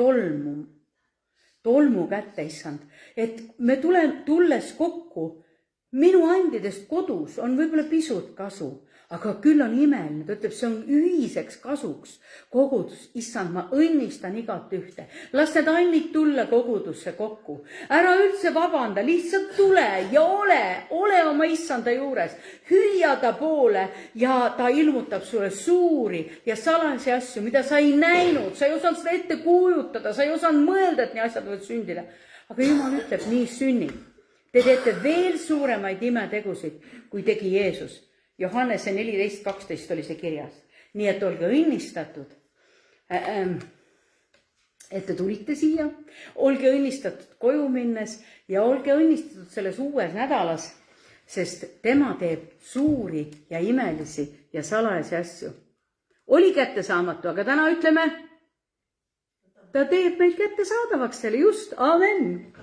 tolmu kätte, issand. Et me tulles kokku, minu andidest kodus on võib-olla pisut kasu, aga küll on imeline, ta ütleb, see on ühiseks kasuks kogudus. Issand, ma õnnistan igat ühte. Las need annid tulla kogudusse kokku. Ära üldse vabanda, lihtsalt tule ja ole oma issanda juures. Hüüa ta poole ja ta ilmutab sulle suuri ja salasi asju, mida sa ei näinud. Sa ei osanud seda ette kujutada, sa ei osanud mõelda, et nii asjad võivad sündida. Aga Jumal ütleb, nii sünnib. Te teete veel suuremaid imetegusid, kui tegi Jeesus. Johannese 14:12 oli see kirjas. Nii et olge õnnistatud, et te tulite siia. Olge õnnistatud koju minnes ja olge õnnistatud selles uues nädalas, sest tema teeb suuri ja imelisi ja salajasi asju. Oli kättesaamatu, aga täna ütleme, ta teeb meid kättesaadavaks selle just. Amen.